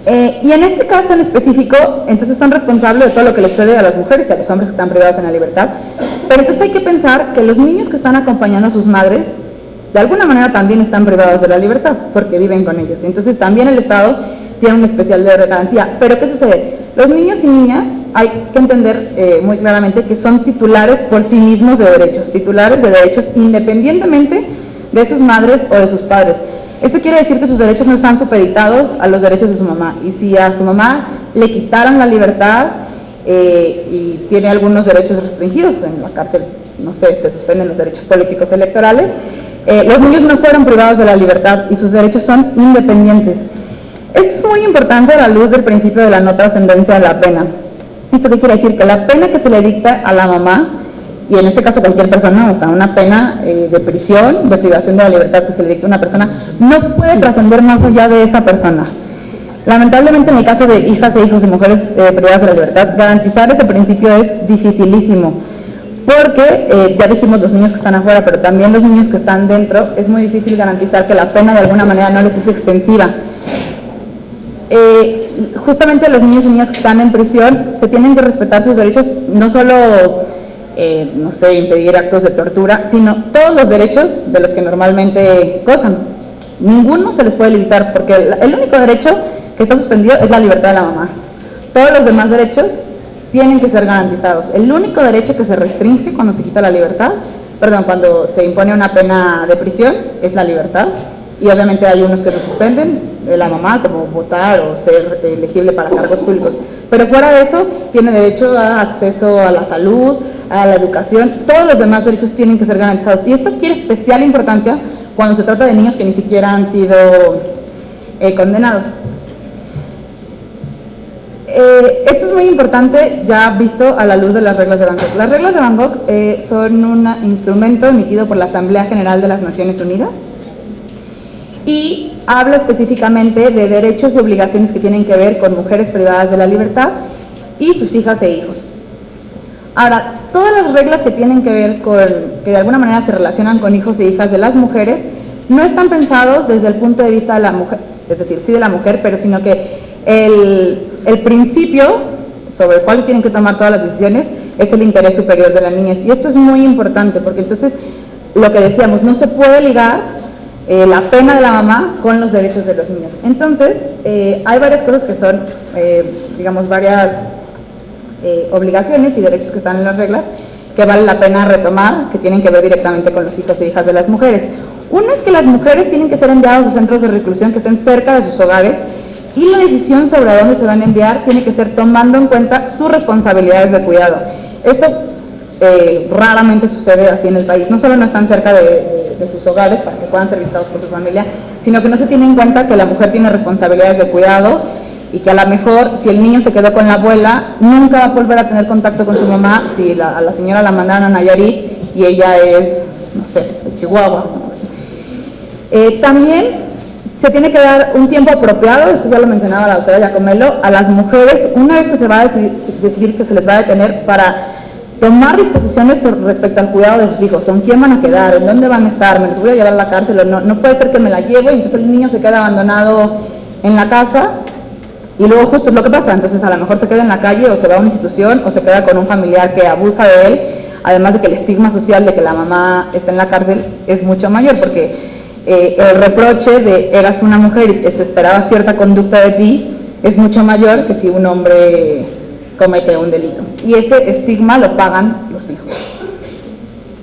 Y en este caso en específico, entonces son responsables de todo lo que les sucede a las mujeres y a los hombres que están privados en la libertad. Pero entonces hay que pensar que los niños que están acompañando a sus madres, de alguna manera también están privados de la libertad, porque viven con ellos. Entonces también el Estado tiene un especial deber de garantía. Pero ¿qué sucede? Los niños y niñas hay que entender muy claramente que son titulares por sí mismos de derechos independientemente de sus madres o de sus padres. Esto quiere decir que sus derechos no están supeditados a los derechos de su mamá, y si a su mamá le quitaron la libertad y tiene algunos derechos restringidos, en la cárcel, no sé, se suspenden los derechos políticos electorales, los niños no fueron privados de la libertad y sus derechos son independientes. Esto es muy importante a la luz del principio de la no trascendencia de la pena. ¿Esto qué quiere decir? Que la pena que se le dicta a la mamá, y en este caso cualquier persona, o sea, una pena de prisión, de privación de la libertad que se le dicta a una persona, no puede trascender más allá de esa persona. Lamentablemente, en el caso de hijas e hijos de mujeres privadas de la libertad, garantizar ese principio es dificilísimo, porque ya dijimos los niños que están afuera, pero también los niños que están dentro, es muy difícil garantizar que la pena de alguna manera no les es extensiva. Justamente los niños y niñas que están en prisión se tienen que respetar sus derechos, no solo, no sé, impedir actos de tortura, sino todos los derechos de los que normalmente gozan. Ninguno se les puede limitar, porque el único derecho que está suspendido es la libertad de la mamá. Todos los demás derechos tienen que ser garantizados. El único derecho que se restringe cuando se quita la libertad, cuando se impone una pena de prisión, es la libertad. Y obviamente hay unos que se suspenden, de la mamá, como votar o ser elegible para cargos públicos. Pero fuera de eso, tiene derecho a acceso a la salud, a la educación, todos los demás derechos tienen que ser garantizados. Y esto adquiere especial importancia cuando se trata de niños que ni siquiera han sido condenados. Esto es muy importante, ya visto a la luz de las reglas de Bangkok. Las reglas de Bangkok son un instrumento emitido por la Asamblea General de las Naciones Unidas y habla específicamente de derechos y obligaciones que tienen que ver con mujeres privadas de la libertad y sus hijas e hijos. Ahora, todas las reglas que tienen que ver con, que de alguna manera se relacionan con hijos e hijas de las mujeres, no están pensados desde el punto de vista de la mujer, es decir, sí de la mujer, pero sino que el principio sobre el cual tienen que tomar todas las decisiones es el interés superior de la niñez. Y esto es muy importante porque entonces, lo que decíamos, no se puede ligar la pena de la mamá con los derechos de los niños. Entonces, hay varias cosas que son, digamos, varias obligaciones y derechos que están en las reglas que vale la pena retomar, que tienen que ver directamente con los hijos e hijas de las mujeres. Uno es que las mujeres tienen que ser enviadas a centros de reclusión que estén cerca de sus hogares y la decisión sobre a dónde se van a enviar tiene que ser tomando en cuenta sus responsabilidades de cuidado. Esto raramente sucede así en el país, no solo no están cerca de sus hogares para que puedan ser visitados por su familia, sino que no se tiene en cuenta que la mujer tiene responsabilidades de cuidado y que a lo mejor si el niño se quedó con la abuela, nunca va a volver a tener contacto con su mamá si a la señora la mandaron a Nayarit y ella es, no sé, de Chihuahua. También se tiene que dar un tiempo apropiado, esto ya lo mencionaba la doctora Giacomelo, a las mujeres una vez que se va a decidir que se les va a detener para tomar disposiciones respecto al cuidado de sus hijos, con quién van a quedar, en dónde van a estar, me los voy a llevar a la cárcel o no. No puede ser que me la llevo y entonces el niño se queda abandonado en la casa y luego justo es lo que pasa, entonces a lo mejor se queda en la calle o se va a una institución o se queda con un familiar que abusa de él, además de que el estigma social de que la mamá está en la cárcel es mucho mayor, porque el reproche de eras una mujer y se esperaba cierta conducta de ti es mucho mayor que si un hombre comete un delito, y ese estigma lo pagan los hijos.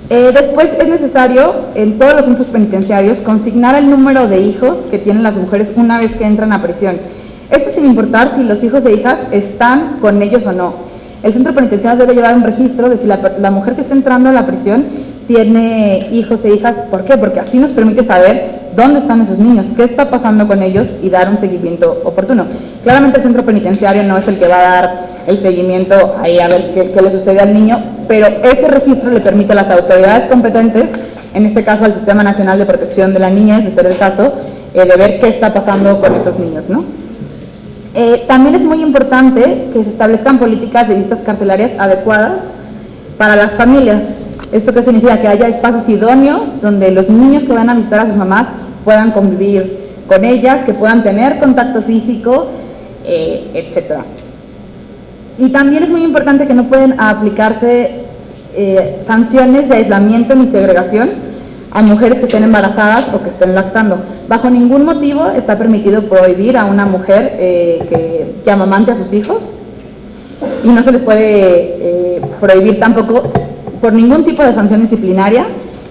Después es necesario en todos los centros penitenciarios consignar el número de hijos que tienen las mujeres una vez que entran a prisión. Esto sin importar si los hijos e hijas están con ellos o no. El centro penitenciario debe llevar un registro de si la mujer que está entrando a la prisión tiene hijos e hijas. ¿Por qué? Porque así nos permite saber dónde están esos niños, qué está pasando con ellos y dar un seguimiento oportuno. Claramente el centro penitenciario no es el que va a dar el seguimiento ahí a ver qué le sucede al niño, pero ese registro le permite a las autoridades competentes, en este caso al Sistema Nacional de Protección de la Niñez, de ser el caso, de ver qué está pasando con esos niños, ¿no? También es muy importante que se establezcan políticas de visitas carcelarias adecuadas para las familias. ¿Esto qué significa? Que haya espacios idóneos donde los niños que van a visitar a sus mamás puedan convivir con ellas, que puedan tener contacto físico, etc. Y también es muy importante que no pueden aplicarse sanciones de aislamiento ni segregación a mujeres que estén embarazadas o que estén lactando. Bajo ningún motivo está permitido prohibir a una mujer que amamante a sus hijos. y no se les puede prohibir tampoco por ningún tipo de sanción disciplinaria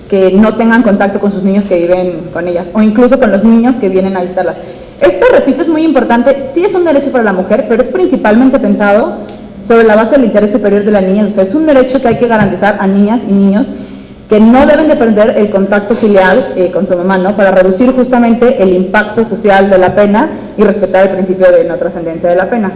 que no tengan contacto con sus niños que viven con ellas, o incluso con los niños que vienen a visitarlas. Esto, repito, es muy importante, sí es un derecho para la mujer, pero es principalmente pensado sobre la base del interés superior de la niña. O sea, es un derecho que hay que garantizar a niñas y niños que no deben de perder el contacto filial con su mamá, ¿no? Para reducir justamente el impacto social de la pena y respetar el principio de no trascendencia de la pena.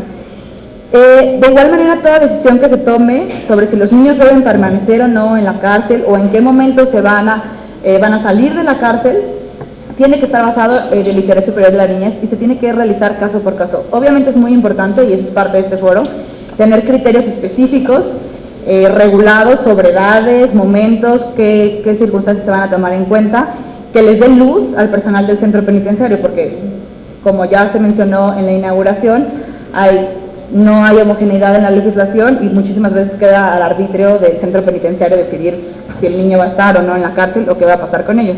De igual manera, toda decisión que se tome sobre si los niños deben permanecer o no en la cárcel o en qué momento se van a salir de la cárcel, tiene que estar basado en el interés superior de la niñez y se tiene que realizar caso por caso. Obviamente es muy importante, y eso es parte de este foro, tener criterios específicos, regulados sobre edades, momentos, qué circunstancias se van a tomar en cuenta, que les dé luz al personal del centro penitenciario, porque como ya se mencionó en la inauguración, no hay homogeneidad en la legislación y muchísimas veces queda al arbitrio del centro penitenciario decidir si el niño va a estar o no en la cárcel o qué va a pasar con ellos.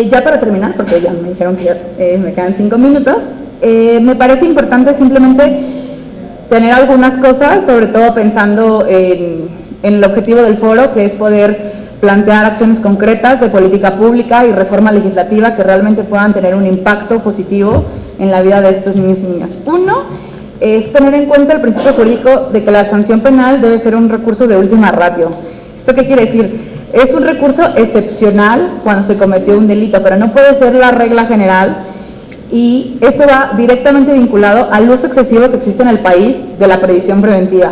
Ya para terminar, porque ya me dijeron que me quedan 5 minutos, me parece importante simplemente tener algunas cosas, sobre todo pensando en el objetivo del foro, que es poder plantear acciones concretas de política pública y reforma legislativa que realmente puedan tener un impacto positivo en la vida de estos niños y niñas. Uno es tener en cuenta el principio jurídico de que la sanción penal debe ser un recurso de última ratio. ¿Esto qué quiere decir? Es un recurso excepcional cuando se cometió un delito, pero no puede ser la regla general, y esto va directamente vinculado al uso excesivo que existe en el país de la previsión preventiva,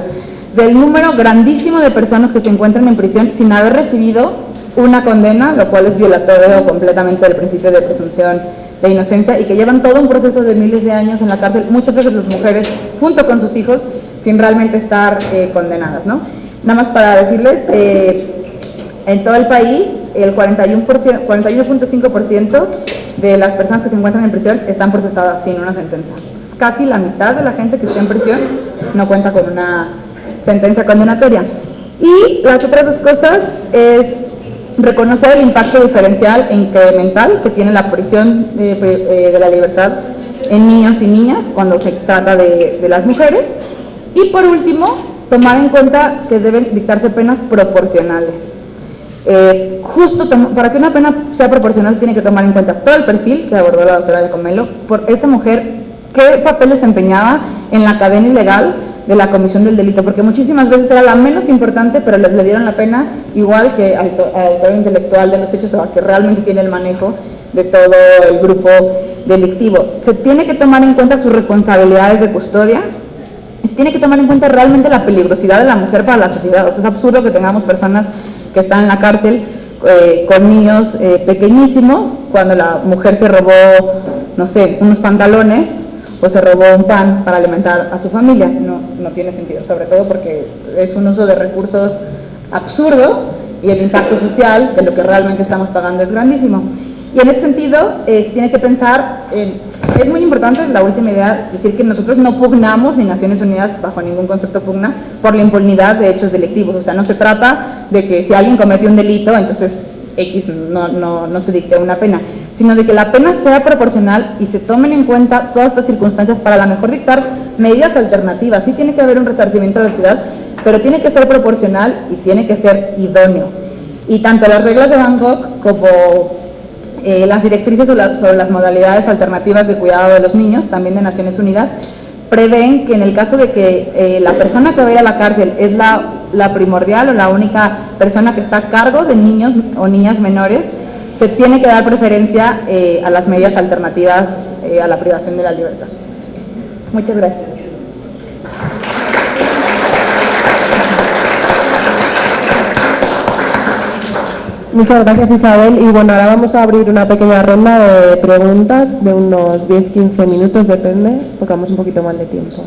del número grandísimo de personas que se encuentran en prisión sin haber recibido una condena, lo cual es violatorio completamente del principio de presunción de inocencia, y que llevan todo un proceso de miles de años en la cárcel, muchas veces las mujeres junto con sus hijos sin realmente estar condenadas, ¿no? Nada más para decirles, en todo el país el 41.5% de las personas que se encuentran en prisión están procesadas sin una sentencia. Es casi la mitad de la gente que está en prisión no cuenta con una sentencia condenatoria. Y las otras dos cosas es reconocer el impacto diferencial e incremental que tiene la prisión de la libertad en niños y niñas cuando se trata de las mujeres. Y por último, tomar en cuenta que deben dictarse penas proporcionales. Para que una pena sea proporcional tiene que tomar en cuenta todo el perfil que abordó la doctora Giacomello, por esa mujer, qué papel desempeñaba en la cadena ilegal de la comisión del delito, porque muchísimas veces era la menos importante, pero le dieron la pena igual que al autor intelectual de los hechos, o al que realmente tiene el manejo de todo el grupo delictivo. Se tiene que tomar en cuenta sus responsabilidades de custodia, y se tiene que tomar en cuenta realmente la peligrosidad de la mujer para la sociedad. O sea, es absurdo que tengamos personas que están en la cárcel con niños pequeñísimos, cuando la mujer se robó, no sé, unos pantalones o se robó un pan para alimentar a su familia. No tiene sentido, sobre todo porque es un uso de recursos absurdo y el impacto social de lo que realmente estamos pagando es grandísimo. Y en ese sentido, tiene que pensar es muy importante, la última idea, decir que nosotros no pugnamos, ni Naciones Unidas bajo ningún concepto pugna, por la impunidad de hechos delictivos. O sea, no se trata de que si alguien comete un delito, entonces X no se dicte una pena, sino de que la pena sea proporcional y se tomen en cuenta todas estas circunstancias para a lo mejor dictar medidas alternativas. Sí tiene que haber un resarcimiento a la sociedad, pero tiene que ser proporcional y tiene que ser idóneo. Y tanto las reglas de Bangkok como las directrices sobre las modalidades alternativas de cuidado de los niños, también de Naciones Unidas, prevén que en el caso de que la persona que va a ir a la cárcel es la primordial o la única persona que está a cargo de niños o niñas menores, se tiene que dar preferencia a las medidas alternativas a la privación de la libertad. Muchas gracias. Muchas gracias, Isabel. Y bueno, ahora vamos a abrir una pequeña ronda de preguntas de unos 10-15 minutos, depende, porque vamos un poquito más de tiempo.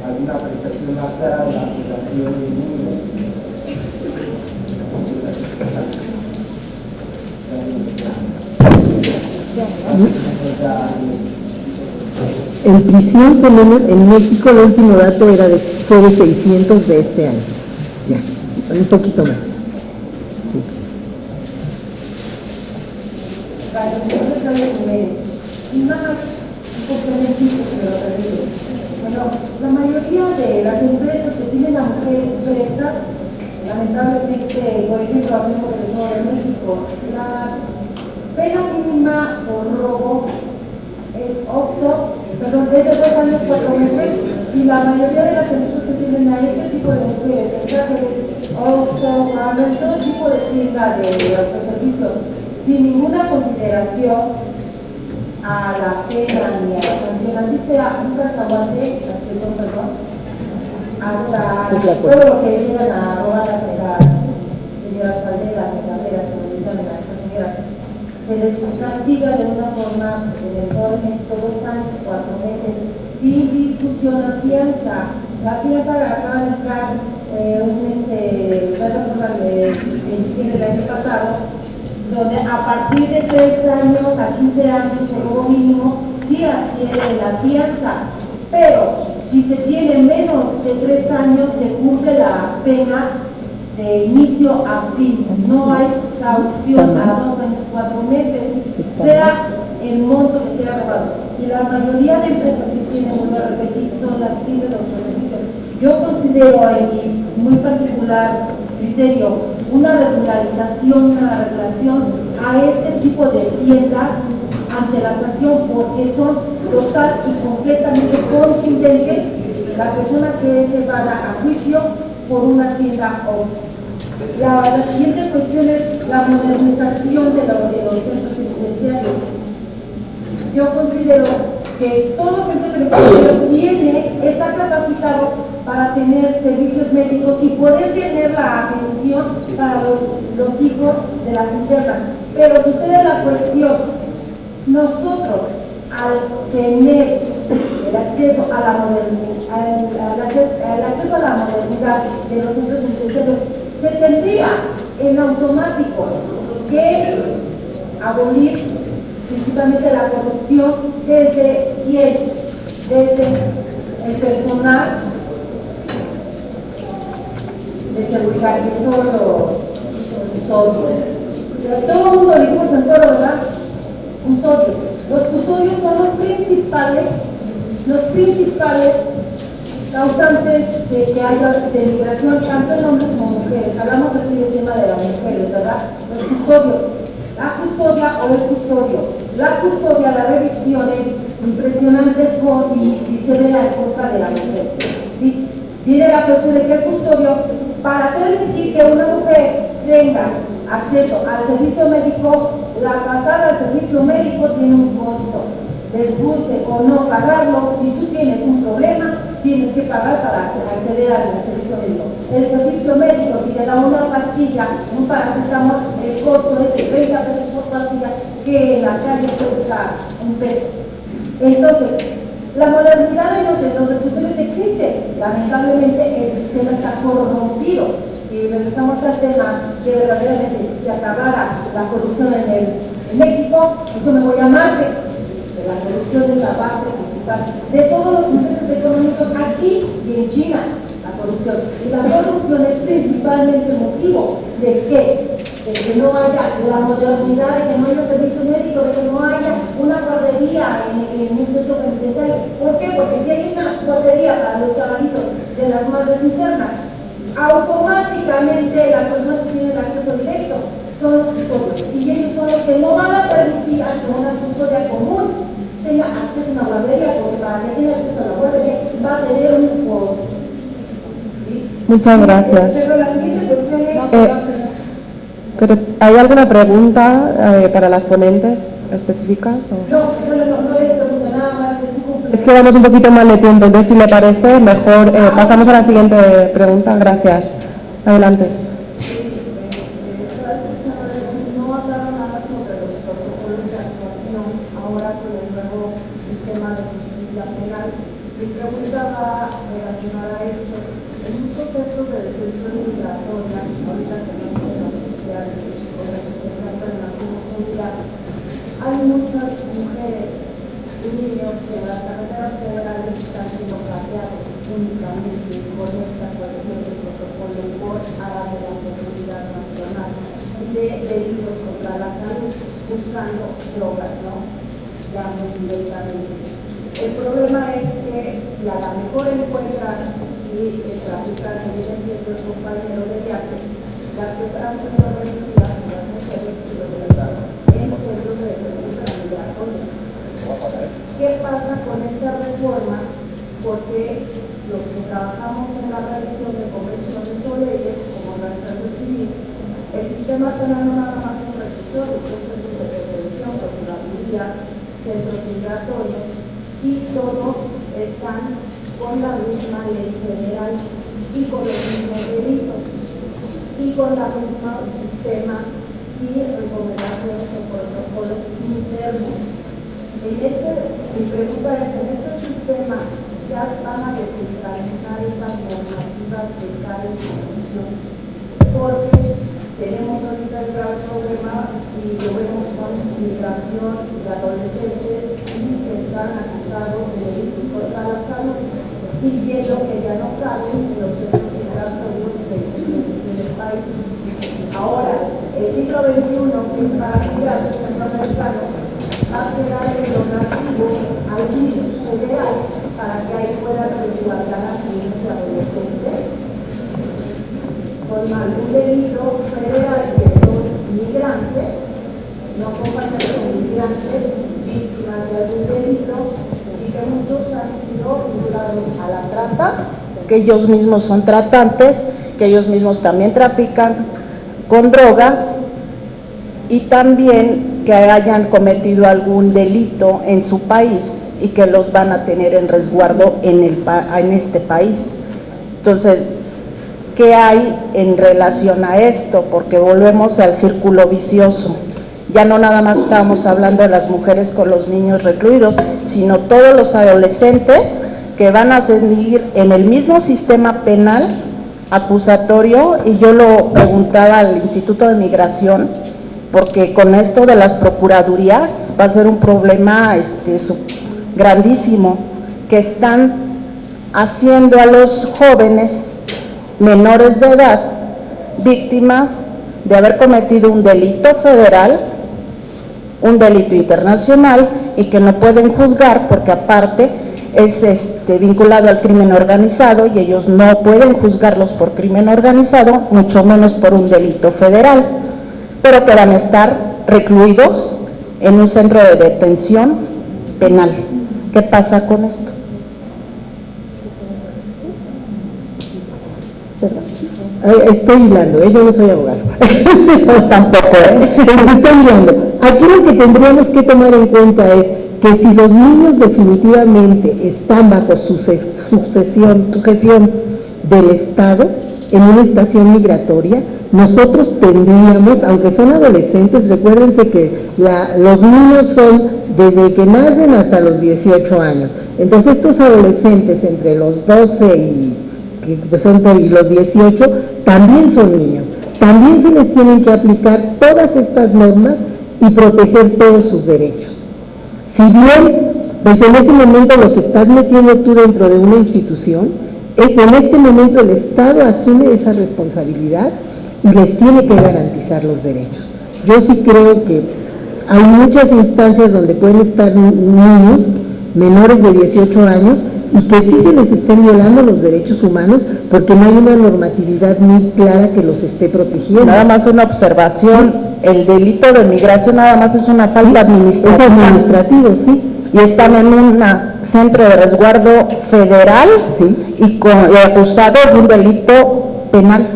¿Alguna apreciación hacia la acusación de niños? En prisión tenemos, en México el último dato era de fue de 600 de este año. Ya, un poquito más. Sí. Bueno, la mayoría de las empresas que tienen a mujeres presas, lamentablemente, por ejemplo, hablemos del Estado de México, la pena mínima por robo es desde 2 años 4 meses, y la mayoría de las empresas que tienen a este tipo de mujeres, el caso de todo tipo de tienda de autoservicios, sin ninguna consideración a la pena ni a la sanción, así sea un cacahuate, hasta todo lo que llegan a robar las señoras calderas, se les castiga de una forma eventualmente 2 años, 4 meses, sin discusión. La fianza acaba de entrar en diciembre del año pasado, donde a partir de 3 años a 15 años el robo mínimo sí adquiere la fianza, pero si se tiene menos de 3 años se cumple la pena de inicio a fin. No hay caución a 2 años, 4 meses, sea el monto que sea robado. Y la mayoría de empresas que tienen, vuelvo a repetir, son las tiendas de autoservicios. Yo considero en mi muy particular criterio una regulación a este tipo de tiendas ante la sanción, porque son total y completamente confidentes la persona que es llevada a juicio por una tienda o la siguiente cuestión es la modernización de los centros penitenciarios. Yo considero que todo centro penitenciario está capacitado para tener servicios médicos y poder tener la atención para los hijos de las internas. Pero sucede la cuestión, nosotros al tener el acceso a la modernidad de los centros penitenciarios, se tendría en automático que abolir principalmente la corrupción desde el personal de seguridad, que son los custodios. Todo el mundo le gusta en todo, ¿verdad? Custodios. Los custodios son los principales causantes de que haya migración, tanto en hombres como mujeres. Hablamos aquí del tema de las mujeres, ¿verdad? Los custodios, la custodia o el custodio. La custodia, la revisión es impresionante y se ve la esposa de la mujer. ¿Sí? Viene la cuestión de que el custodio, para permitir que una mujer tenga acceso al servicio médico, la pasada al servicio médico tiene un costo. Les guste o no pagarlo, si tú tienes un problema, tienes que pagar para acceder al servicio médico. El servicio médico, si te da una pastilla, un paracetamol, el costo es de 30 pesos por pastilla, que en la calle puede costar $1. Entonces, la modernidad de los recursos existe. Lamentablemente el sistema está corrompido. Y regresamos al tema que verdaderamente si se acabara la corrupción en México, eso me voy a Marte. La corrupción es la base principal de todos los intereses económicos aquí y en China, la corrupción. Y la corrupción es principalmente el motivo de que no haya la modernidad, de que no haya servicio médico, de que no haya una guardería en un centro penitenciario. ¿Por qué? Porque si hay una guardería para los chavalitos de las madres internas, automáticamente las personas que tienen acceso directo son los custodios, y ellos son los que no van a permitir a que una custodia común tenga acceso a una guardería, porque para que tenga acceso a la guardería va a tener un costo. ¿Sí? Muchas gracias. Pero la siguiente cuestión es... Pero, ¿hay alguna pregunta para las ponentes específicas? No les pregunto nada más. Es que vamos un poquito mal de tiempo, entonces si le parece, mejor pasamos a la siguiente pregunta. Gracias. Adelante. No hablaron nada sobre los protocolos de actuación ahora con el nuevo sistema de justicia penal. Mi pregunta va relacionada a eso. En un proceso de detención migratoria, ahorita que no se la Secretaría de Representante de Naciones Unidas, hay muchas mujeres y niños que en las carreteras federales están siendo plagiados. únicamente con esta cuestión del protocolo por área de la seguridad nacional de delitos contra la salud, buscando drogas, ¿no? Ya muy directamente. El problema es que si a lo mejor encuentran y el traficante viene siendo el compañero de viaje, las que están siendo recibidas las mujeres y los delegados en centros de detención migratoria. ¿Qué pasa con esta reforma? Porque los que trabajamos en la revisión de convenciones o leyes como organización civil, el sistema penal no nada más es un reclusorio, es centros de detención, procuraduría, centros migratorios, y todos están con la misma ley federal y con los mismos delitos y con el mismo sistema y recomendaciones o protocolos internos. Mi pregunta es, en este sistema ya van a descentralizar estas normativas de cada institución, porque tenemos ahorita el grave problema y lo vemos con migración de adolescentes que están acusados de delitos contra la salud y viendo que ya no caben en los centros migratorios del país. Ahora, el siglo XXI, que es para migrantes centroamericanos, hace darle donativo al niño federal para que ahí puedan resguardar a niños y adolescentes con algún delito federal que son migrantes, no compañeros de migrantes, víctimas de algún delito y que muchos han sido vinculados a la trata, que ellos mismos son tratantes, que ellos mismos también trafican con drogas y también que hayan cometido algún delito en su país y que los van a tener en resguardo en este país. Entonces, ¿qué hay en relación a esto? Porque volvemos al círculo vicioso. Ya no nada más estamos hablando de las mujeres con los niños recluidos, sino todos los adolescentes que van a seguir en el mismo sistema penal acusatorio, y yo lo preguntaba al Instituto de Migración, porque con esto de las procuradurías va a ser un problema grandísimo, que están haciendo a los jóvenes menores de edad víctimas de haber cometido un delito federal, un delito internacional, y que no pueden juzgar porque aparte es vinculado al crimen organizado y ellos no pueden juzgarlos por crimen organizado, mucho menos por un delito federal, pero que van a estar recluidos en un centro de detención penal. ¿Qué pasa con esto? Estoy hilando, yo no soy abogado. Tampoco, estoy hilando. Aquí lo que tendríamos que tomar en cuenta es que si los niños definitivamente están bajo sujeción del Estado, en una estación migratoria, nosotros tendríamos, aunque son adolescentes, recuérdense que los niños son desde que nacen hasta los 18 años. Entonces estos adolescentes entre los 12 y los 18 también son niños. También se les tienen que aplicar todas estas normas y proteger todos sus derechos. Si bien, pues en ese momento los estás metiendo tú dentro de una institución, en este momento el Estado asume esa responsabilidad y les tiene que garantizar los derechos. Yo sí creo que hay muchas instancias donde pueden estar niños menores de 18 años y que sí se les estén violando los derechos humanos porque no hay una normatividad muy clara que los esté protegiendo. Nada más una observación, el delito de migración nada más es una falta administrativa. Es administrativo, sí. Y están en un centro de resguardo federal, sí, y acusados de un delito penal.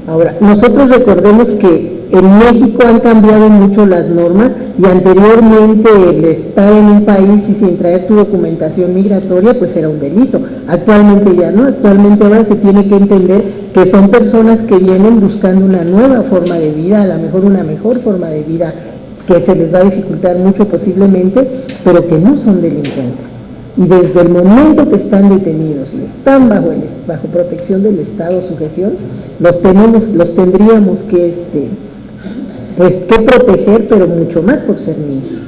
Ahora, nosotros recordemos que en México han cambiado mucho las normas y anteriormente el estar en un país y sin traer tu documentación migratoria pues era un delito. Actualmente ya no, actualmente ahora se tiene que entender que son personas que vienen buscando una nueva forma de vida, a lo mejor una mejor forma de vida que se les va a dificultar mucho posiblemente, pero que no son delincuentes. Y desde el momento que están detenidos y están bajo protección del Estado, sujeción, los tendríamos que que proteger, pero mucho más por ser niños.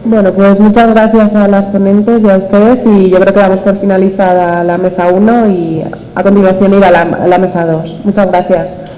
Bueno, pues muchas gracias a las ponentes y a ustedes, y yo creo que damos por finalizada la mesa 1 y a continuación ir a la mesa 2. Muchas gracias.